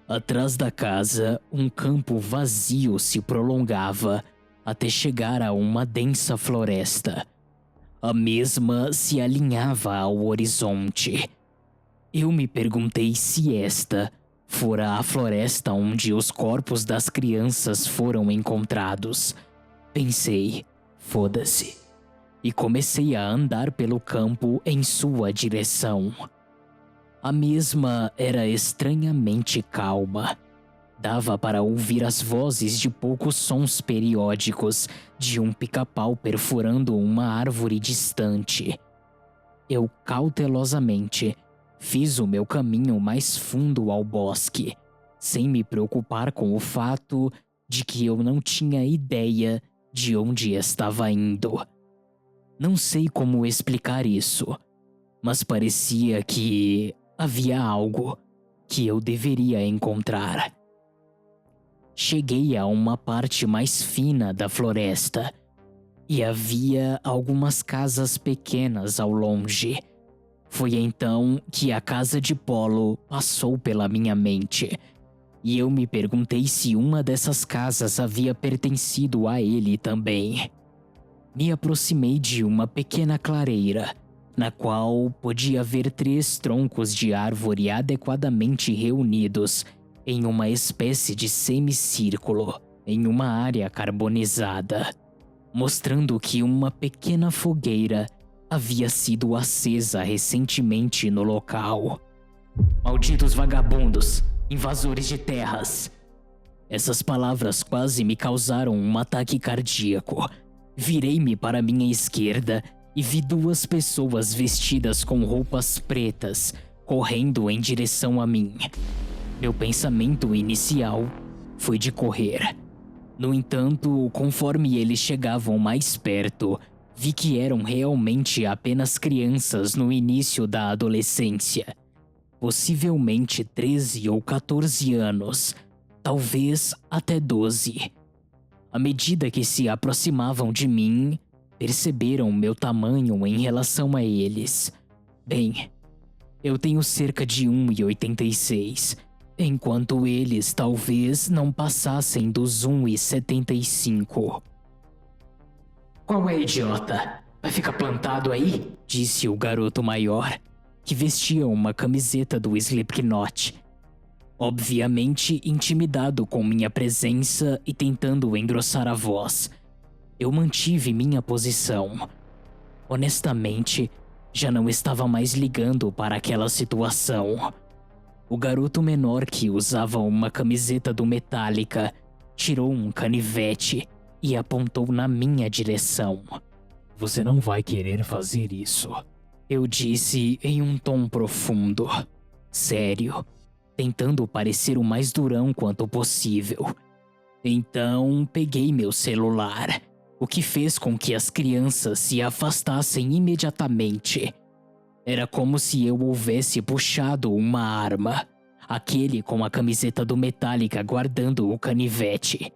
Atrás da casa, um campo vazio se prolongava até chegar a uma densa floresta. A mesma se alinhava ao horizonte. Eu me perguntei se esta fora a floresta onde os corpos das crianças foram encontrados. Pensei, foda-se, e comecei a andar pelo campo em sua direção. A mesma era estranhamente calma. Dava para ouvir as vozes de poucos sons periódicos de um pica-pau perfurando uma árvore distante. Eu cautelosamente fiz o meu caminho mais fundo ao bosque, sem me preocupar com o fato de que eu não tinha ideia de onde estava indo. Não sei como explicar isso, mas parecia que havia algo que eu deveria encontrar. Cheguei a uma parte mais fina da floresta e havia algumas casas pequenas ao longe. Foi então que a casa de Polo passou pela minha mente e eu me perguntei se uma dessas casas havia pertencido a ele também. Me aproximei de uma pequena clareira, na qual podia ver 3 troncos de árvore adequadamente reunidos em uma espécie de semicírculo, em uma área carbonizada, mostrando que uma pequena fogueira havia sido acesa recentemente no local. Malditos vagabundos, invasores de terras. Essas palavras quase me causaram um ataque cardíaco. Virei-me para minha esquerda e vi 2 pessoas vestidas com roupas pretas, correndo em direção a mim. Meu pensamento inicial foi de correr. No entanto, conforme eles chegavam mais perto, vi que eram realmente apenas crianças no início da adolescência. Possivelmente 13 ou 14 anos, talvez até 12. À medida que se aproximavam de mim, perceberam meu tamanho em relação a eles. Bem, eu tenho cerca de 1,86, enquanto eles talvez não passassem dos 1,75. Qual é, idiota? Vai ficar plantado aí? Disse o garoto maior, que vestia uma camiseta do Slipknot. Obviamente intimidado com minha presença e tentando engrossar a voz. Eu mantive minha posição. Honestamente, já não estava mais ligando para aquela situação. O garoto menor, que usava uma camiseta do Metallica, tirou um canivete e apontou na minha direção. Você não vai querer fazer isso, eu disse em um tom profundo, sério, tentando parecer o mais durão quanto possível. Então peguei meu celular, o que fez com que as crianças se afastassem imediatamente. Era como se eu houvesse puxado uma arma, aquele com a camiseta do Metallica guardando o canivete.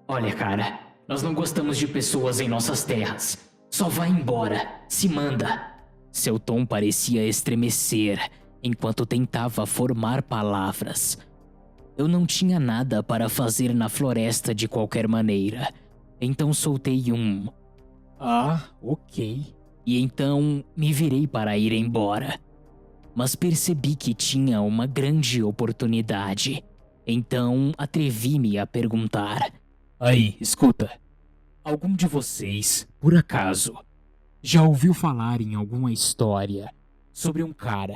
Olha, cara, nós não gostamos de pessoas em nossas terras. Só vai embora, se manda. Seu tom parecia estremecer enquanto tentava formar palavras. Eu não tinha nada para fazer na floresta de qualquer maneira, então soltei um "Ah, ok". E então me virei para ir embora. Mas percebi que tinha uma grande oportunidade. Então atrevi-me a perguntar: Aí, escuta. Algum de vocês, por acaso, já ouviu falar em alguma história sobre um cara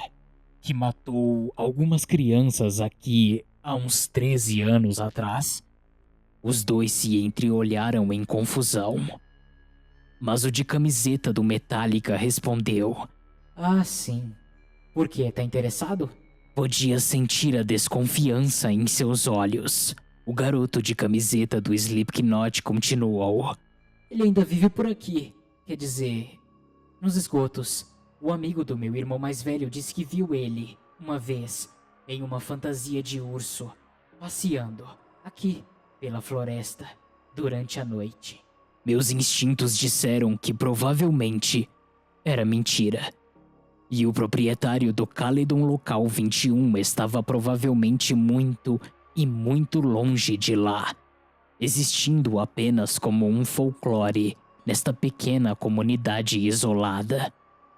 que matou algumas crianças aqui há uns 13 anos atrás? Os 2 se entreolharam em confusão. Mas o de camiseta do Metallica respondeu: Ah, sim. Por quê? Tá interessado? Podia sentir a desconfiança em seus olhos. O garoto de camiseta do Slipknot continuou: Ele ainda vive por aqui. Quer dizer, nos esgotos. O amigo do meu irmão mais velho disse que viu ele, uma vez, em uma fantasia de urso, passeando, aqui, pela floresta, durante a noite. Meus instintos disseram que provavelmente era mentira. E o proprietário do Caledon Local 21 estava provavelmente muito e muito longe de lá, existindo apenas como um folclore nesta pequena comunidade isolada.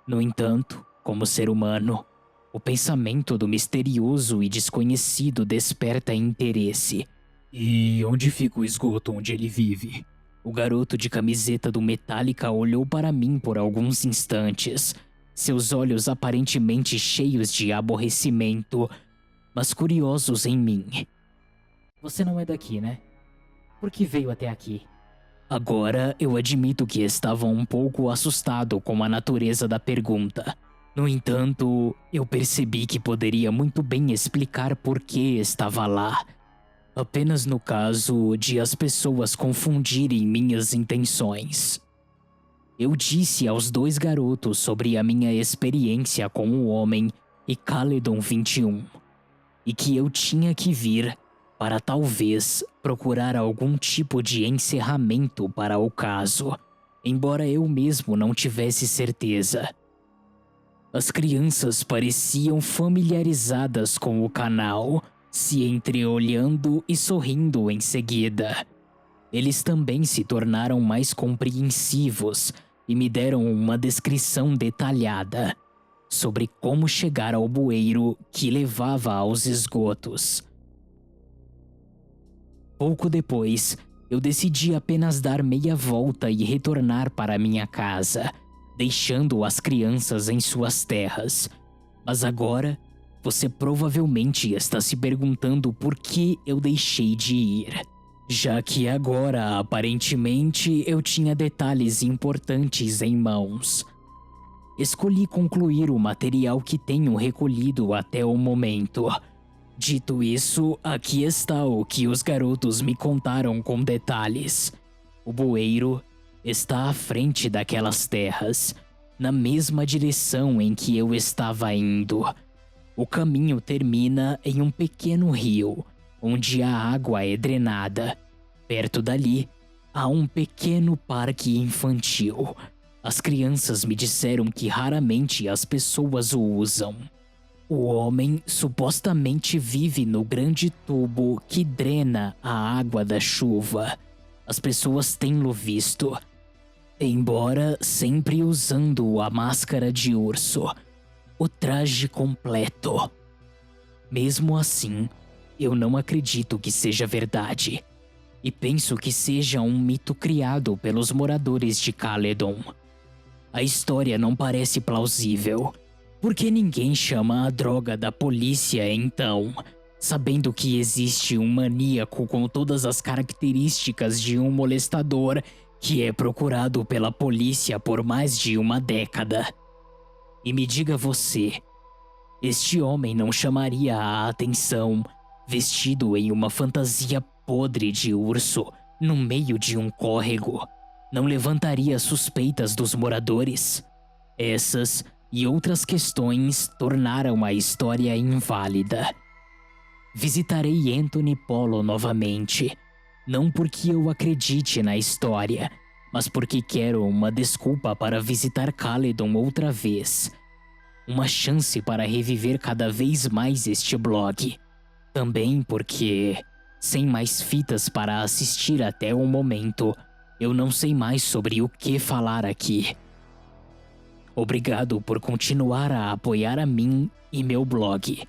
No entanto, como ser humano, O pensamento do misterioso e desconhecido desperta interesse. E onde fica o esgoto onde ele vive? O garoto de camiseta do Metallica olhou para mim por alguns instantes, seus olhos aparentemente cheios de aborrecimento, mas curiosos em mim. Você não é daqui, né? Por que veio até aqui? Agora eu admito que estava um pouco assustado com a natureza da pergunta. No entanto, eu percebi que poderia muito bem explicar por que estava lá. Apenas no caso de as pessoas confundirem minhas intenções. Eu disse aos dois garotos sobre a minha experiência com o homem e Caledon 21, e que eu tinha que vir para talvez procurar algum tipo de encerramento para o caso, embora eu mesmo não tivesse certeza. As crianças pareciam familiarizadas com o canal, se entreolhando e sorrindo em seguida. Eles também se tornaram mais compreensivos e me deram uma descrição detalhada sobre como chegar ao bueiro que levava aos esgotos. Pouco depois, eu decidi apenas dar meia volta e retornar para minha casa, deixando as crianças em suas terras. Mas agora, você provavelmente está se perguntando por que eu deixei de ir. Já que agora, aparentemente, eu tinha detalhes importantes em mãos. Escolhi concluir o material que tenho recolhido até o momento. Dito isso, aqui está o que os garotos me contaram com detalhes. O bueiro está à frente daquelas terras, na mesma direção em que eu estava indo. O caminho termina em um pequeno rio, onde a água é drenada. Perto dali, há um pequeno parque infantil. As crianças me disseram que raramente as pessoas o usam. O homem supostamente vive no grande tubo que drena a água da chuva. As pessoas têm-lo visto, embora sempre usando a máscara de urso, o traje completo. Mesmo assim, eu não acredito que seja verdade, e penso que seja um mito criado pelos moradores de Caledon. A história não parece plausível. Por que ninguém chama a droga da polícia então, sabendo que existe um maníaco com todas as características de um molestador que é procurado pela polícia por mais de uma década? E me diga você, este homem não chamaria a atenção vestido em uma fantasia podre de urso no meio de um córrego? Não levantaria suspeitas dos moradores? Essas e outras questões tornaram a história inválida. Visitarei Anthony Polo novamente, não porque eu acredite na história, mas porque quero uma desculpa para visitar Caledon outra vez. Uma chance para reviver cada vez mais este blog. Também porque, sem mais fitas para assistir até o momento, eu não sei mais sobre o que falar aqui. Obrigado por continuar a apoiar a mim e meu blog.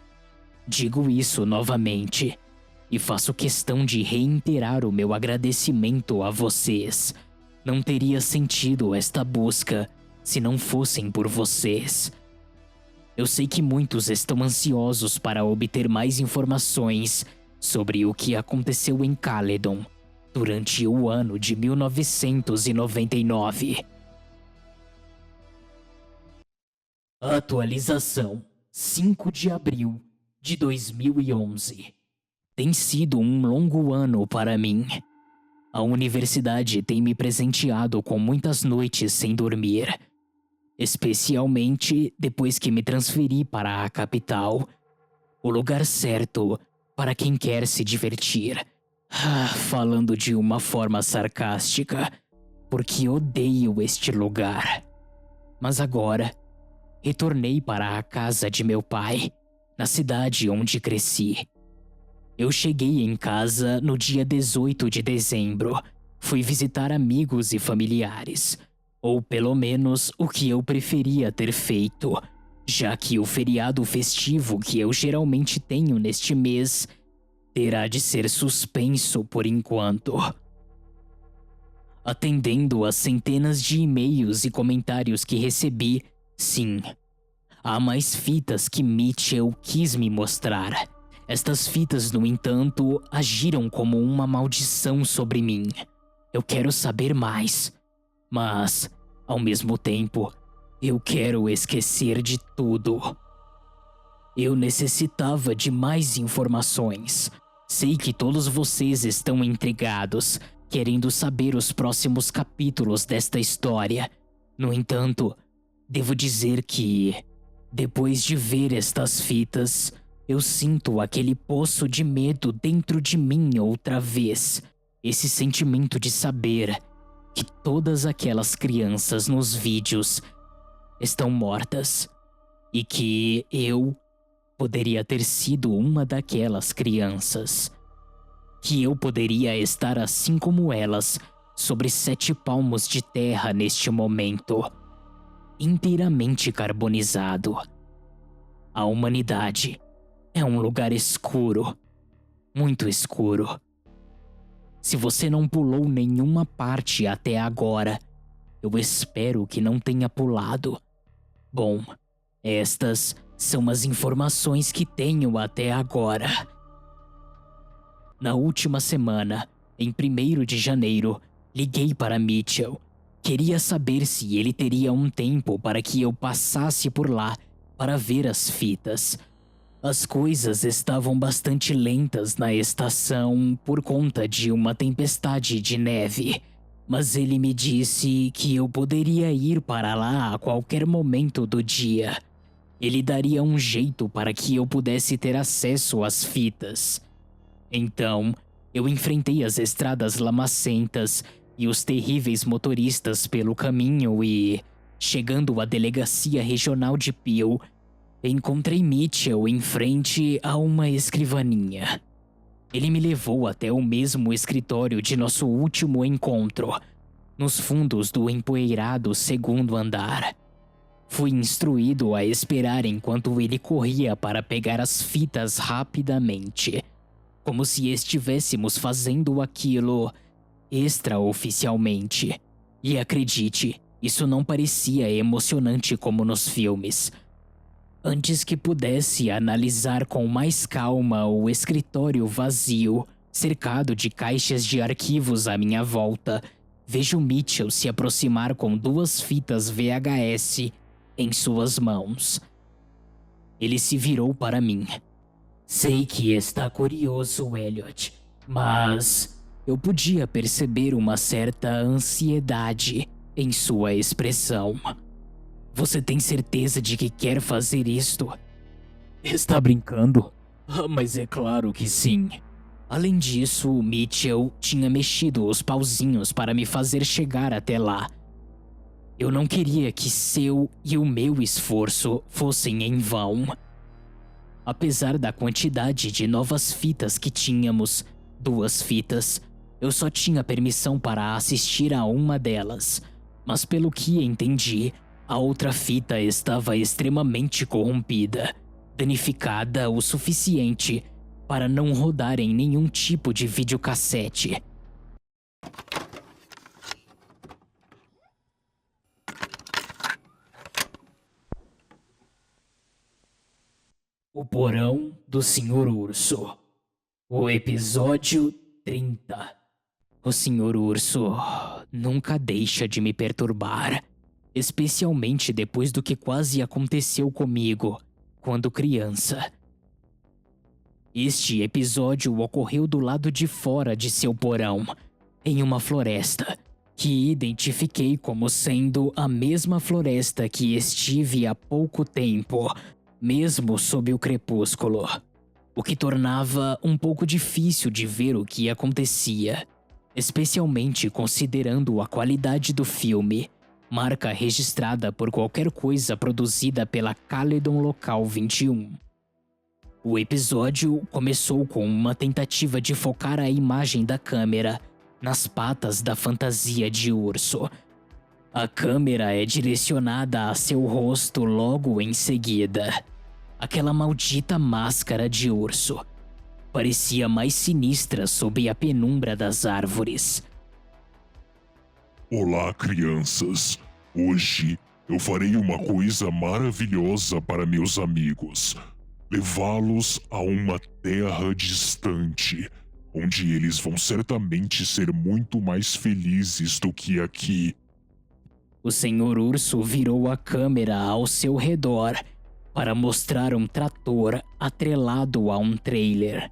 Digo isso novamente, e faço questão de reiterar o meu agradecimento a vocês. Não teria sentido esta busca se não fossem por vocês. Eu sei que muitos estão ansiosos para obter mais informações sobre o que aconteceu em Caledon durante o ano de 1999. Atualização 5 de abril de 2011. Tem sido um longo ano para mim. A universidade tem me presenteado com muitas noites sem dormir, especialmente depois que me transferi para a capital, o lugar certo para quem quer se divertir. Falando de uma forma sarcástica, porque odeio este lugar. Mas agora, retornei para a casa de meu pai, na cidade onde cresci. Eu cheguei em casa no dia 18 de dezembro. Fui visitar amigos e familiares, ou pelo menos o que eu preferia ter feito, já que o feriado festivo que eu geralmente tenho neste mês terá de ser suspenso por enquanto. Atendendo às centenas de e-mails e comentários que recebi, sim, há mais fitas que Mitchell quis me mostrar. Estas fitas, no entanto, agiram como uma maldição sobre mim. Eu quero saber mais, mas, ao mesmo tempo, eu quero esquecer de tudo. Eu necessitava de mais informações. Sei que todos vocês estão intrigados, querendo saber os próximos capítulos desta história. No entanto, devo dizer que, depois de ver estas fitas, eu sinto aquele poço de medo dentro de mim outra vez. Esse sentimento de saber que todas aquelas crianças nos vídeos estão mortas e que eu poderia ter sido uma daquelas crianças. Que eu poderia estar assim como elas, sobre 7 palmos de terra neste momento, inteiramente carbonizado. A humanidade é um lugar escuro, muito escuro. Se você não pulou nenhuma parte até agora, eu espero que não tenha pulado. Bom, estas são as informações que tenho até agora. Na última semana, em 1º de janeiro, liguei para Mitchell. Queria saber se ele teria um tempo para que eu passasse por lá para ver as fitas. As coisas estavam bastante lentas na estação por conta de uma tempestade de neve, mas ele me disse que eu poderia ir para lá a qualquer momento do dia. Ele daria um jeito para que eu pudesse ter acesso às fitas. Então, eu enfrentei as estradas lamacentas e os terríveis motoristas pelo caminho e, chegando à delegacia regional de Peel, encontrei Mitchell em frente a uma escrivaninha. Ele me levou até o mesmo escritório de nosso último encontro, nos fundos do empoeirado 2º andar. Fui instruído a esperar enquanto ele corria para pegar as fitas rapidamente, como se estivéssemos fazendo aquilo extraoficialmente. E acredite, isso não parecia emocionante como nos filmes. Antes que pudesse analisar com mais calma o escritório vazio, cercado de caixas de arquivos à minha volta, vejo Mitchell se aproximar com 2 fitas VHS em suas mãos. Ele se virou para mim. Sei que está curioso, Elliot, mas eu podia perceber uma certa ansiedade em sua expressão. Você tem certeza de que quer fazer isto? Está brincando? Mas é claro que sim. Além disso, Mitchell tinha mexido os pauzinhos para me fazer chegar até lá. Eu não queria que seu e o meu esforço fossem em vão. Apesar da quantidade de novas fitas que tínhamos, 2 fitas, eu só tinha permissão para assistir a uma delas. Mas pelo que entendi, a outra fita estava extremamente corrompida, danificada o suficiente para não rodar em nenhum tipo de videocassete. O Porão do Sr. Urso. O episódio 30. O Sr. Urso nunca deixa de me perturbar, especialmente depois do que quase aconteceu comigo quando criança. Este episódio ocorreu do lado de fora de seu porão, em uma floresta, que identifiquei como sendo a mesma floresta que estive há pouco tempo, mesmo sob o crepúsculo, o que tornava um pouco difícil de ver o que acontecia, especialmente considerando a qualidade do filme, marca registrada por qualquer coisa produzida pela Caledon Local 21. O episódio começou com uma tentativa de focar a imagem da câmera nas patas da fantasia de urso. A câmera é direcionada a seu rosto logo em seguida. Aquela maldita máscara de urso parecia mais sinistra sob a penumbra das árvores. Olá, crianças. Hoje eu farei uma coisa maravilhosa para meus amigos. Levá-los a uma terra distante, onde eles vão certamente ser muito mais felizes do que aqui. O Senhor Urso virou a câmera ao seu redor para mostrar um trator atrelado a um trailer.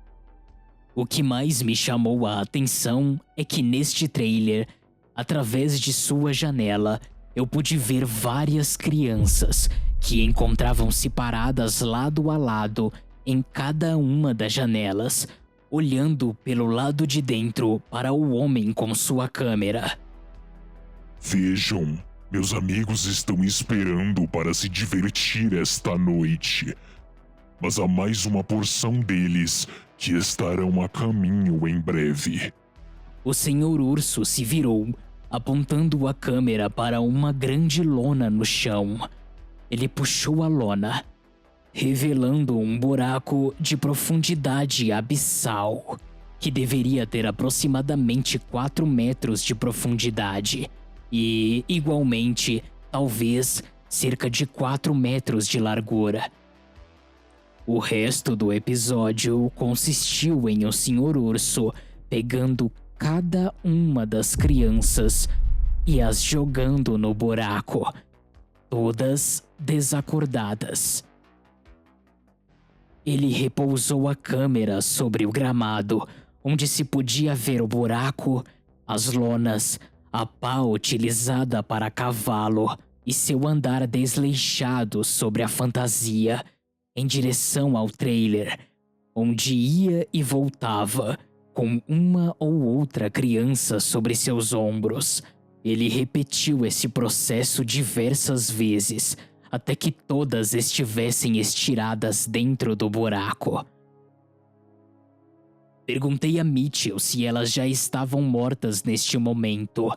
O que mais me chamou a atenção é que neste trailer, através de sua janela, eu pude ver várias crianças que encontravam-se paradas lado a lado em cada uma das janelas, olhando pelo lado de dentro para o homem com sua câmera. Vejam, meus amigos estão esperando para se divertir esta noite. Mas há mais uma porção deles que estarão a caminho em breve. O Senhor Urso se virou, apontando a câmera para uma grande lona no chão. Ele puxou a lona, revelando um buraco de profundidade abissal, que deveria ter aproximadamente 4 metros de profundidade e, igualmente, talvez cerca de 4 metros de largura. O resto do episódio consistiu em o Senhor Urso pegando cada uma das crianças e as jogando no buraco, todas desacordadas. Ele repousou a câmera sobre o gramado, onde se podia ver o buraco, as lonas, a pá utilizada para cavalo e seu andar desleixado sobre a fantasia, em direção ao trailer, onde ia e voltava, com uma ou outra criança sobre seus ombros. Ele repetiu esse processo diversas vezes, até que todas estivessem estiradas dentro do buraco. Perguntei a Mitchell se elas já estavam mortas neste momento,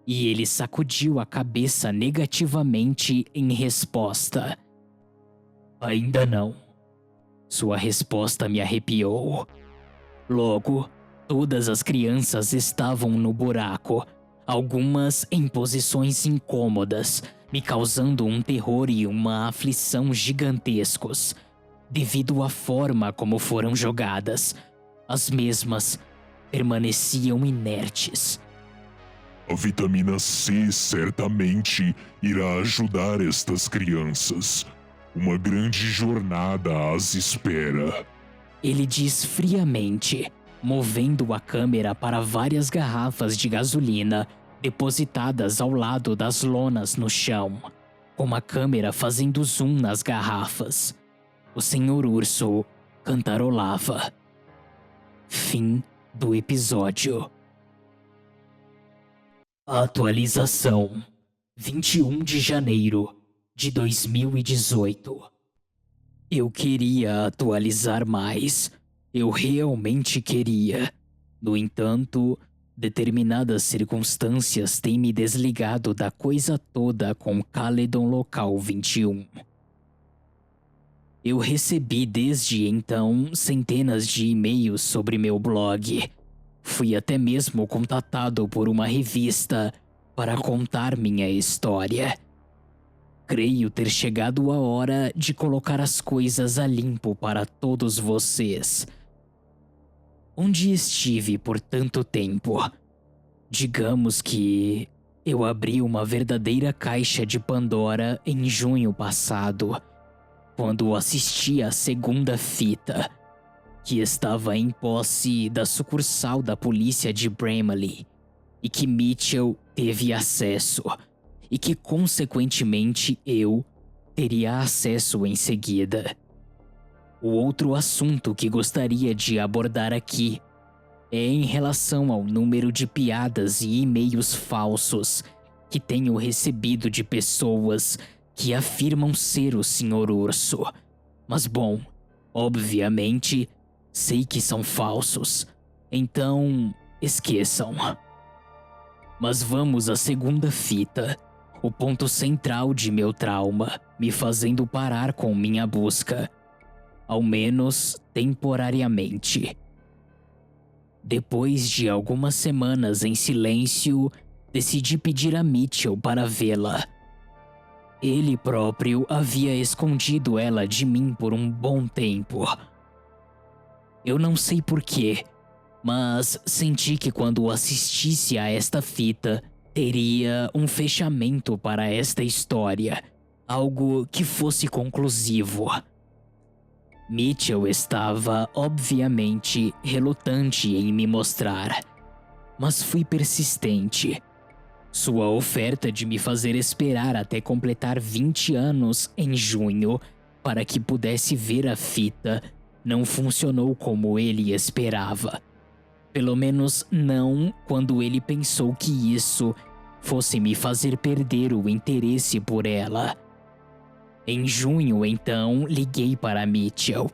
e ele sacudiu a cabeça negativamente em resposta. Ainda não. Sua resposta me arrepiou. Logo, todas as crianças estavam no buraco, algumas em posições incômodas, me causando um terror e uma aflição gigantescos, devido à forma como foram jogadas. As mesmas permaneciam inertes. A vitamina C certamente irá ajudar estas crianças. Uma grande jornada as espera. Ele diz friamente, movendo a câmera para várias garrafas de gasolina depositadas ao lado das lonas no chão, com a câmera fazendo zoom nas garrafas. O Senhor Urso cantarolava. Fim do episódio. Atualização: 21 de janeiro de 2018. Eu queria atualizar mais. Eu realmente queria. No entanto, determinadas circunstâncias têm me desligado da coisa toda com Caledon Local 21. Eu recebi desde então centenas de e-mails sobre meu blog. Fui até mesmo contatado por uma revista para contar minha história. Creio ter chegado a hora de colocar as coisas a limpo para todos vocês. Onde estive por tanto tempo? Digamos que eu abri uma verdadeira caixa de Pandora em junho passado, quando assisti à segunda fita, que estava em posse da sucursal da polícia de Bramley, e que Mitchell teve acesso, e que consequentemente eu teria acesso em seguida. O outro assunto que gostaria de abordar aqui é em relação ao número de piadas e e-mails falsos que tenho recebido de pessoas que afirmam ser o Senhor Urso. Mas bom, obviamente, sei que são falsos, então esqueçam. Mas vamos à segunda fita, o ponto central de meu trauma, me fazendo parar com minha busca, ao menos temporariamente. Depois de algumas semanas em silêncio, decidi pedir a Mitchell para vê-la. Ele próprio havia escondido ela de mim por um bom tempo. Eu não sei porquê, mas senti que quando assistisse a esta fita, teria um fechamento para esta história, algo que fosse conclusivo. Mitchell estava, obviamente, relutante em me mostrar, mas fui persistente. Sua oferta de me fazer esperar até completar 20 anos em junho para que pudesse ver a fita não funcionou como ele esperava. Pelo menos não quando ele pensou que isso fosse me fazer perder o interesse por ela. Em junho, então, liguei para Mitchell.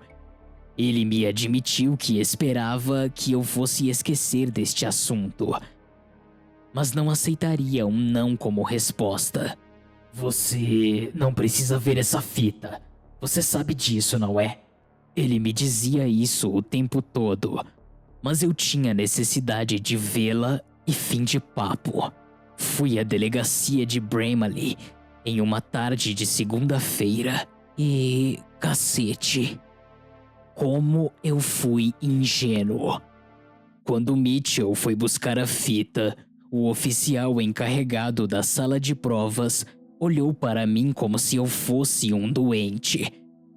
Ele me admitiu que esperava que eu fosse esquecer deste assunto, mas não aceitaria um não como resposta. Você não precisa ver essa fita. Você sabe disso, não é? Ele me dizia isso o tempo todo, mas eu tinha necessidade de vê-la e fim de papo. Fui à delegacia de Bramley em uma tarde de segunda-feira e... cacete, como eu fui ingênuo. Quando Mitchell foi buscar a fita, o oficial encarregado da sala de provas olhou para mim como se eu fosse um doente,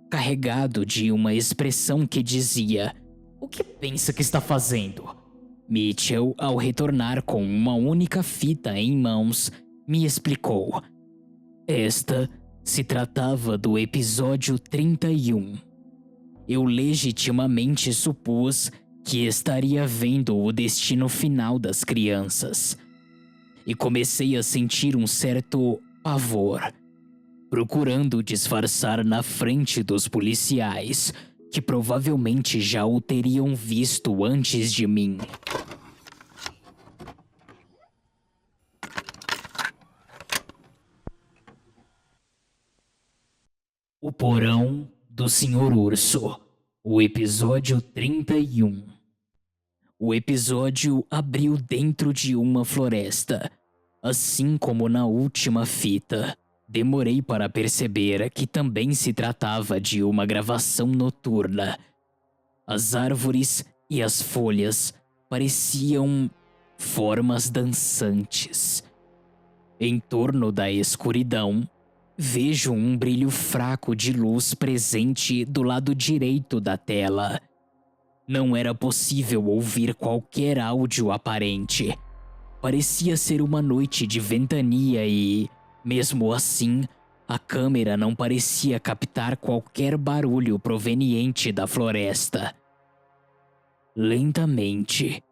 carregado de uma expressão que dizia: "O que pensa que está fazendo?" Mitchell, ao retornar com uma única fita em mãos, me explicou. Esta se tratava do episódio 31. Eu legitimamente supus que estaria vendo o destino final das crianças. E comecei a sentir um certo pavor, procurando disfarçar na frente dos policiais, que provavelmente já o teriam visto antes de mim. O Porão do Sr. Urso, o episódio 31. O episódio abriu dentro de uma floresta, assim como na última fita. Demorei para perceber que também se tratava de uma gravação noturna. As árvores e as folhas pareciam formas dançantes. Em torno da escuridão, vejo um brilho fraco de luz presente do lado direito da tela. Não era possível ouvir qualquer áudio aparente. Parecia ser uma noite de ventania e, mesmo assim, a câmera não parecia captar qualquer barulho proveniente da floresta. Lentamente,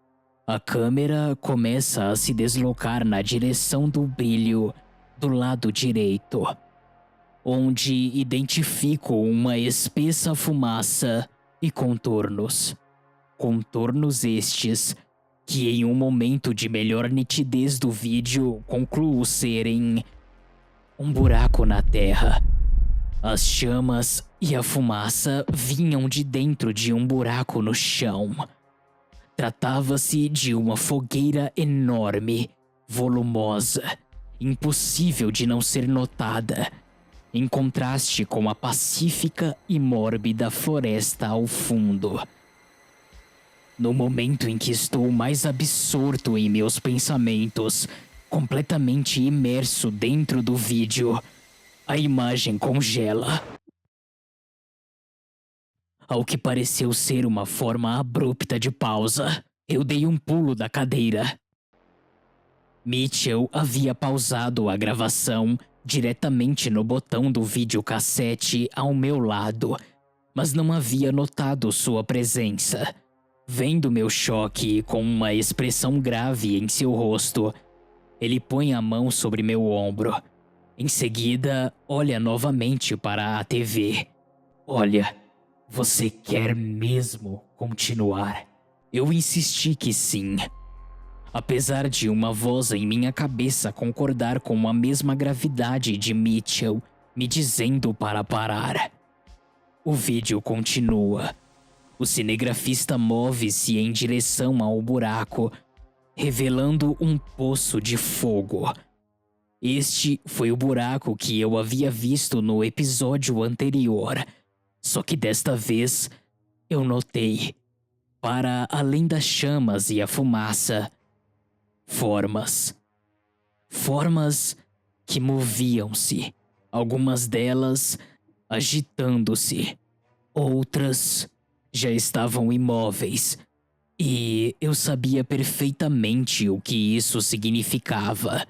a câmera começa a se deslocar na direção do brilho do lado direito, onde identifico uma espessa fumaça e contornos. Contornos estes que, em um momento de melhor nitidez do vídeo, concluo serem um buraco na terra. As chamas e a fumaça vinham de dentro de um buraco no chão. Tratava-se de uma fogueira enorme, volumosa, impossível de não ser notada, em contraste com a pacífica e mórbida floresta ao fundo. No momento em que estou mais absorto em meus pensamentos, completamente imerso dentro do vídeo, a imagem congela. Ao que pareceu ser uma forma abrupta de pausa, eu dei um pulo da cadeira. Mitchell havia pausado a gravação diretamente no botão do videocassete ao meu lado, mas não havia notado sua presença. Vendo meu choque com uma expressão grave em seu rosto, ele põe a mão sobre meu ombro. Em seguida, olha novamente para a TV. Olha, você quer mesmo continuar? Eu insisti que sim. Apesar de uma voz em minha cabeça concordar com a mesma gravidade de Mitchell, me dizendo para parar. O vídeo continua. O cinegrafista move-se em direção ao buraco, revelando um poço de fogo. Este foi o buraco que eu havia visto no episódio anterior, só que desta vez eu notei, para além das chamas e a fumaça, formas. Formas que moviam-se, algumas delas agitando-se, outras já estavam imóveis, e eu sabia perfeitamente o que isso significava.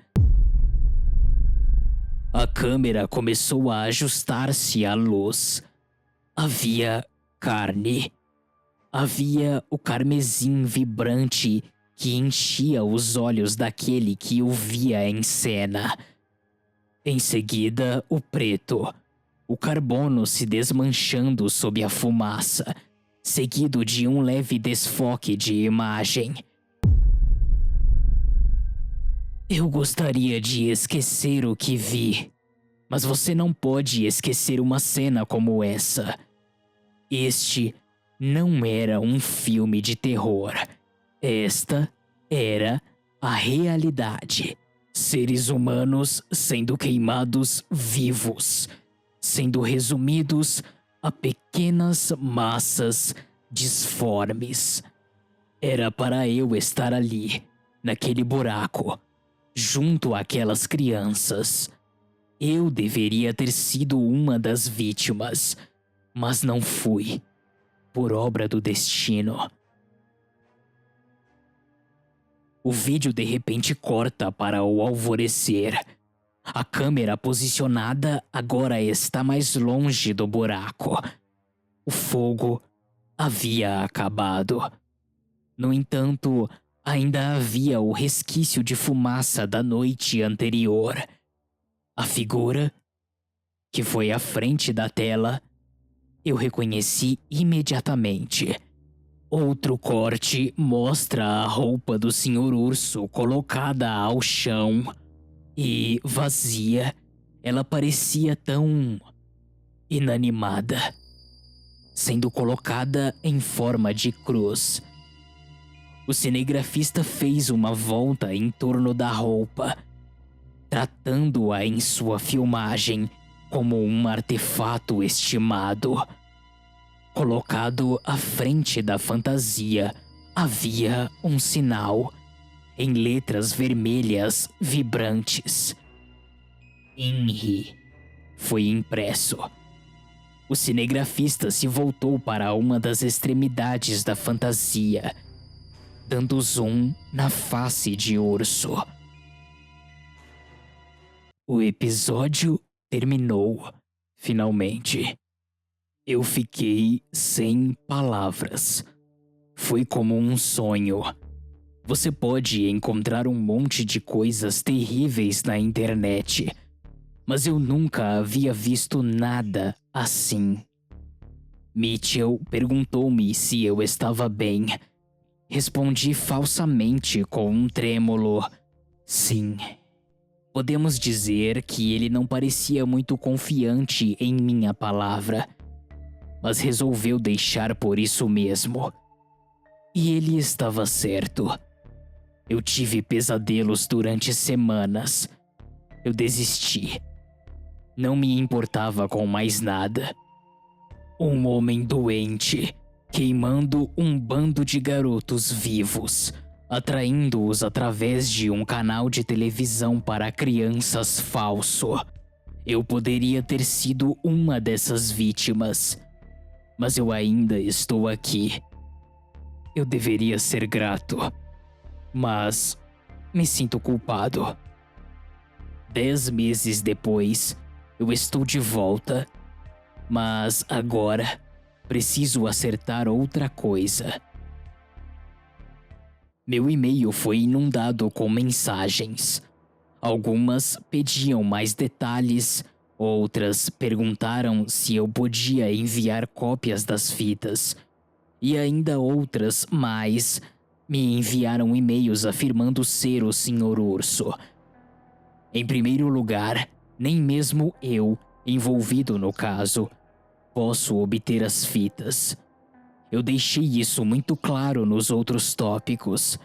A câmera começou a ajustar-se à luz. Havia carne. Havia o carmesim vibrante que enchia os olhos daquele que o via em cena. Em seguida, o preto. O carbono se desmanchando sob a fumaça, seguido de um leve desfoque de imagem. Eu gostaria de esquecer o que vi, mas você não pode esquecer uma cena como essa. Este não era um filme de terror. Esta era a realidade. Seres humanos sendo queimados vivos, sendo resumidos a pequenas massas disformes. Era para eu estar ali, naquele buraco, junto àquelas crianças. Eu deveria ter sido uma das vítimas, mas não fui, por obra do destino. O vídeo de repente corta para o alvorecer. A câmera posicionada agora está mais longe do buraco. O fogo havia acabado. No entanto, ainda havia o resquício de fumaça da noite anterior. A figura, que foi à frente da tela, eu reconheci imediatamente. Outro corte mostra a roupa do Sr. Urso colocada ao chão. E vazia, ela parecia tão inanimada, sendo colocada em forma de cruz. O cinegrafista fez uma volta em torno da roupa, tratando-a em sua filmagem como um artefato estimado. Colocado à frente da fantasia, havia um sinal em letras vermelhas vibrantes. INRI foi impresso. O cinegrafista se voltou para uma das extremidades da fantasia, dando zoom na face de Urso. O episódio terminou, finalmente. Eu fiquei sem palavras. Foi como um sonho. Você pode encontrar um monte de coisas terríveis na internet, mas eu nunca havia visto nada assim. Mitchell perguntou-me se eu estava bem. Respondi falsamente com um trêmulo sim. Podemos dizer que ele não parecia muito confiante em minha palavra, mas resolveu deixar por isso mesmo. E ele estava certo. Eu tive pesadelos durante semanas. Eu desisti. Não me importava com mais nada. Um homem doente, queimando um bando de garotos vivos, atraindo-os através de um canal de televisão para crianças falso. Eu poderia ter sido uma dessas vítimas, mas eu ainda estou aqui. Eu deveria ser grato, mas me sinto culpado. 10 meses depois, eu estou de volta, mas agora preciso acertar outra coisa. Meu e-mail foi inundado com mensagens. Algumas pediam mais detalhes, outras perguntaram se eu podia enviar cópias das fitas, e ainda outras mais me enviaram e-mails afirmando ser o Sr. Urso. Em primeiro lugar, nem mesmo eu, envolvido no caso, posso obter as fitas. Eu deixei isso muito claro nos outros tópicos.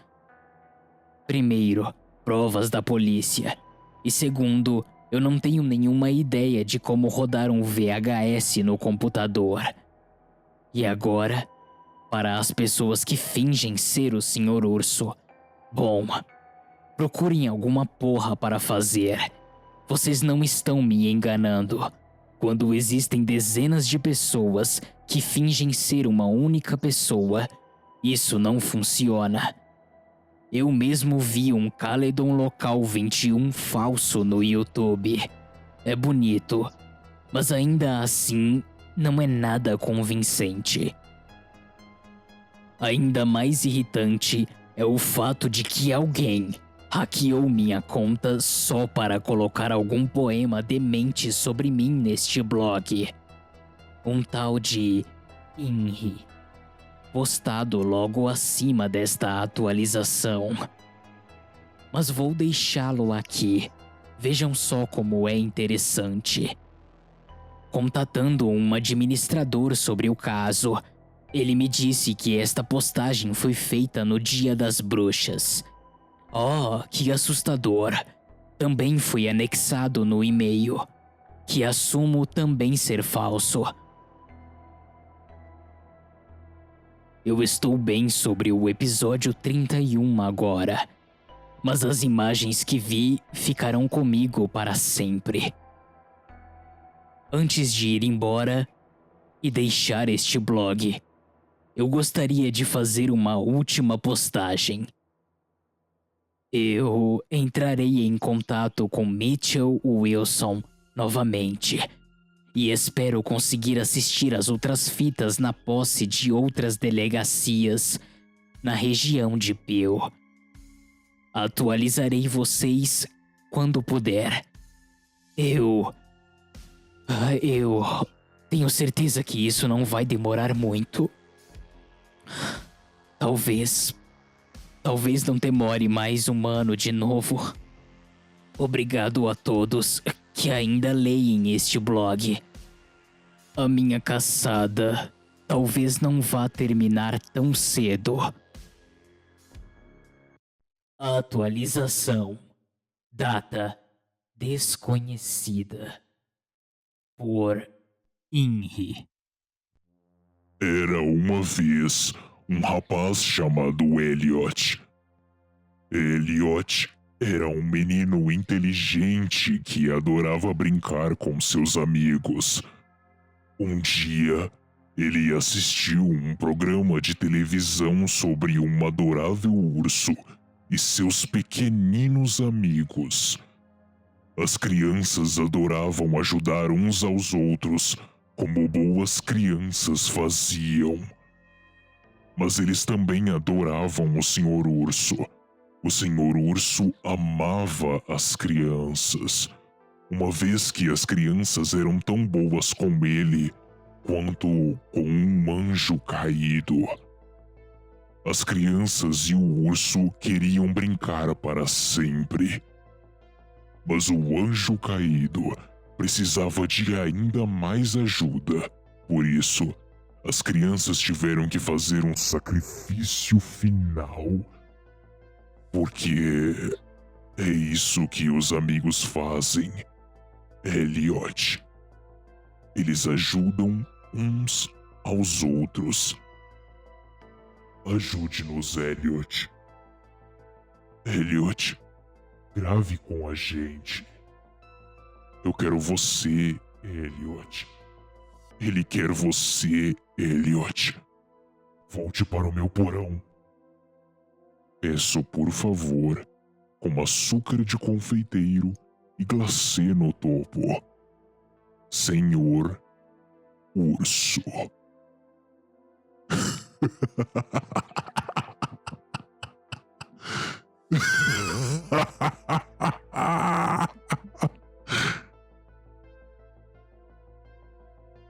Primeiro, provas da polícia. E segundo, eu não tenho nenhuma ideia de como rodar um VHS no computador. E agora, para as pessoas que fingem ser o Sr. Urso, bom, procurem alguma porra para fazer. Vocês não estão me enganando. Quando existem dezenas de pessoas que fingem ser uma única pessoa, isso não funciona. Eu mesmo vi um Caledon Local 21 falso no YouTube. É bonito, mas ainda assim não é nada convincente. Ainda mais irritante é o fato de que alguém hackeou minha conta só para colocar algum poema demente sobre mim neste blog. Um tal de Inri, postado logo acima desta atualização. Mas vou deixá-lo aqui. Vejam só como é interessante. Contatando um administrador sobre o caso, ele me disse que esta postagem foi feita no Dia das Bruxas. Oh, que assustador! Também foi anexado no e-mail, que assumo também ser falso. Eu estou bem sobre o episódio 31 agora, mas as imagens que vi ficarão comigo para sempre. Antes de ir embora e deixar este blog, eu gostaria de fazer uma última postagem. Eu entrarei em contato com Mitchell Wilson novamente e espero conseguir assistir às outras fitas na posse de outras delegacias na região de Peel. Atualizarei vocês quando puder. Eu tenho certeza que isso não vai demorar muito. Talvez não demore mais um ano de novo. Obrigado a todos que ainda leem este blog. A minha caçada talvez não vá terminar tão cedo. Atualização. Data desconhecida. Por Inri. Era uma vez um rapaz chamado Elliot. Elliot era um menino inteligente que adorava brincar com seus amigos. Um dia, ele assistiu um programa de televisão sobre um adorável urso e seus pequeninos amigos. As crianças adoravam ajudar uns aos outros, como boas crianças faziam. Mas eles também adoravam o Sr. Urso. O Sr. Urso amava as crianças, uma vez que as crianças eram tão boas com ele quanto com um anjo caído. As crianças e o urso queriam brincar para sempre. Mas o anjo caído precisava de ainda mais ajuda. Por isso, as crianças tiveram que fazer um sacrifício final. Porque é isso que os amigos fazem, Elliot. Eles ajudam uns aos outros. Ajude-nos, Elliot. Elliot, grave com a gente. Eu quero você, Elliot. Ele quer você, Elliot. Volte para o meu porão. Peço, por favor, com açúcar de confeiteiro e glacê no topo. Senhor Urso.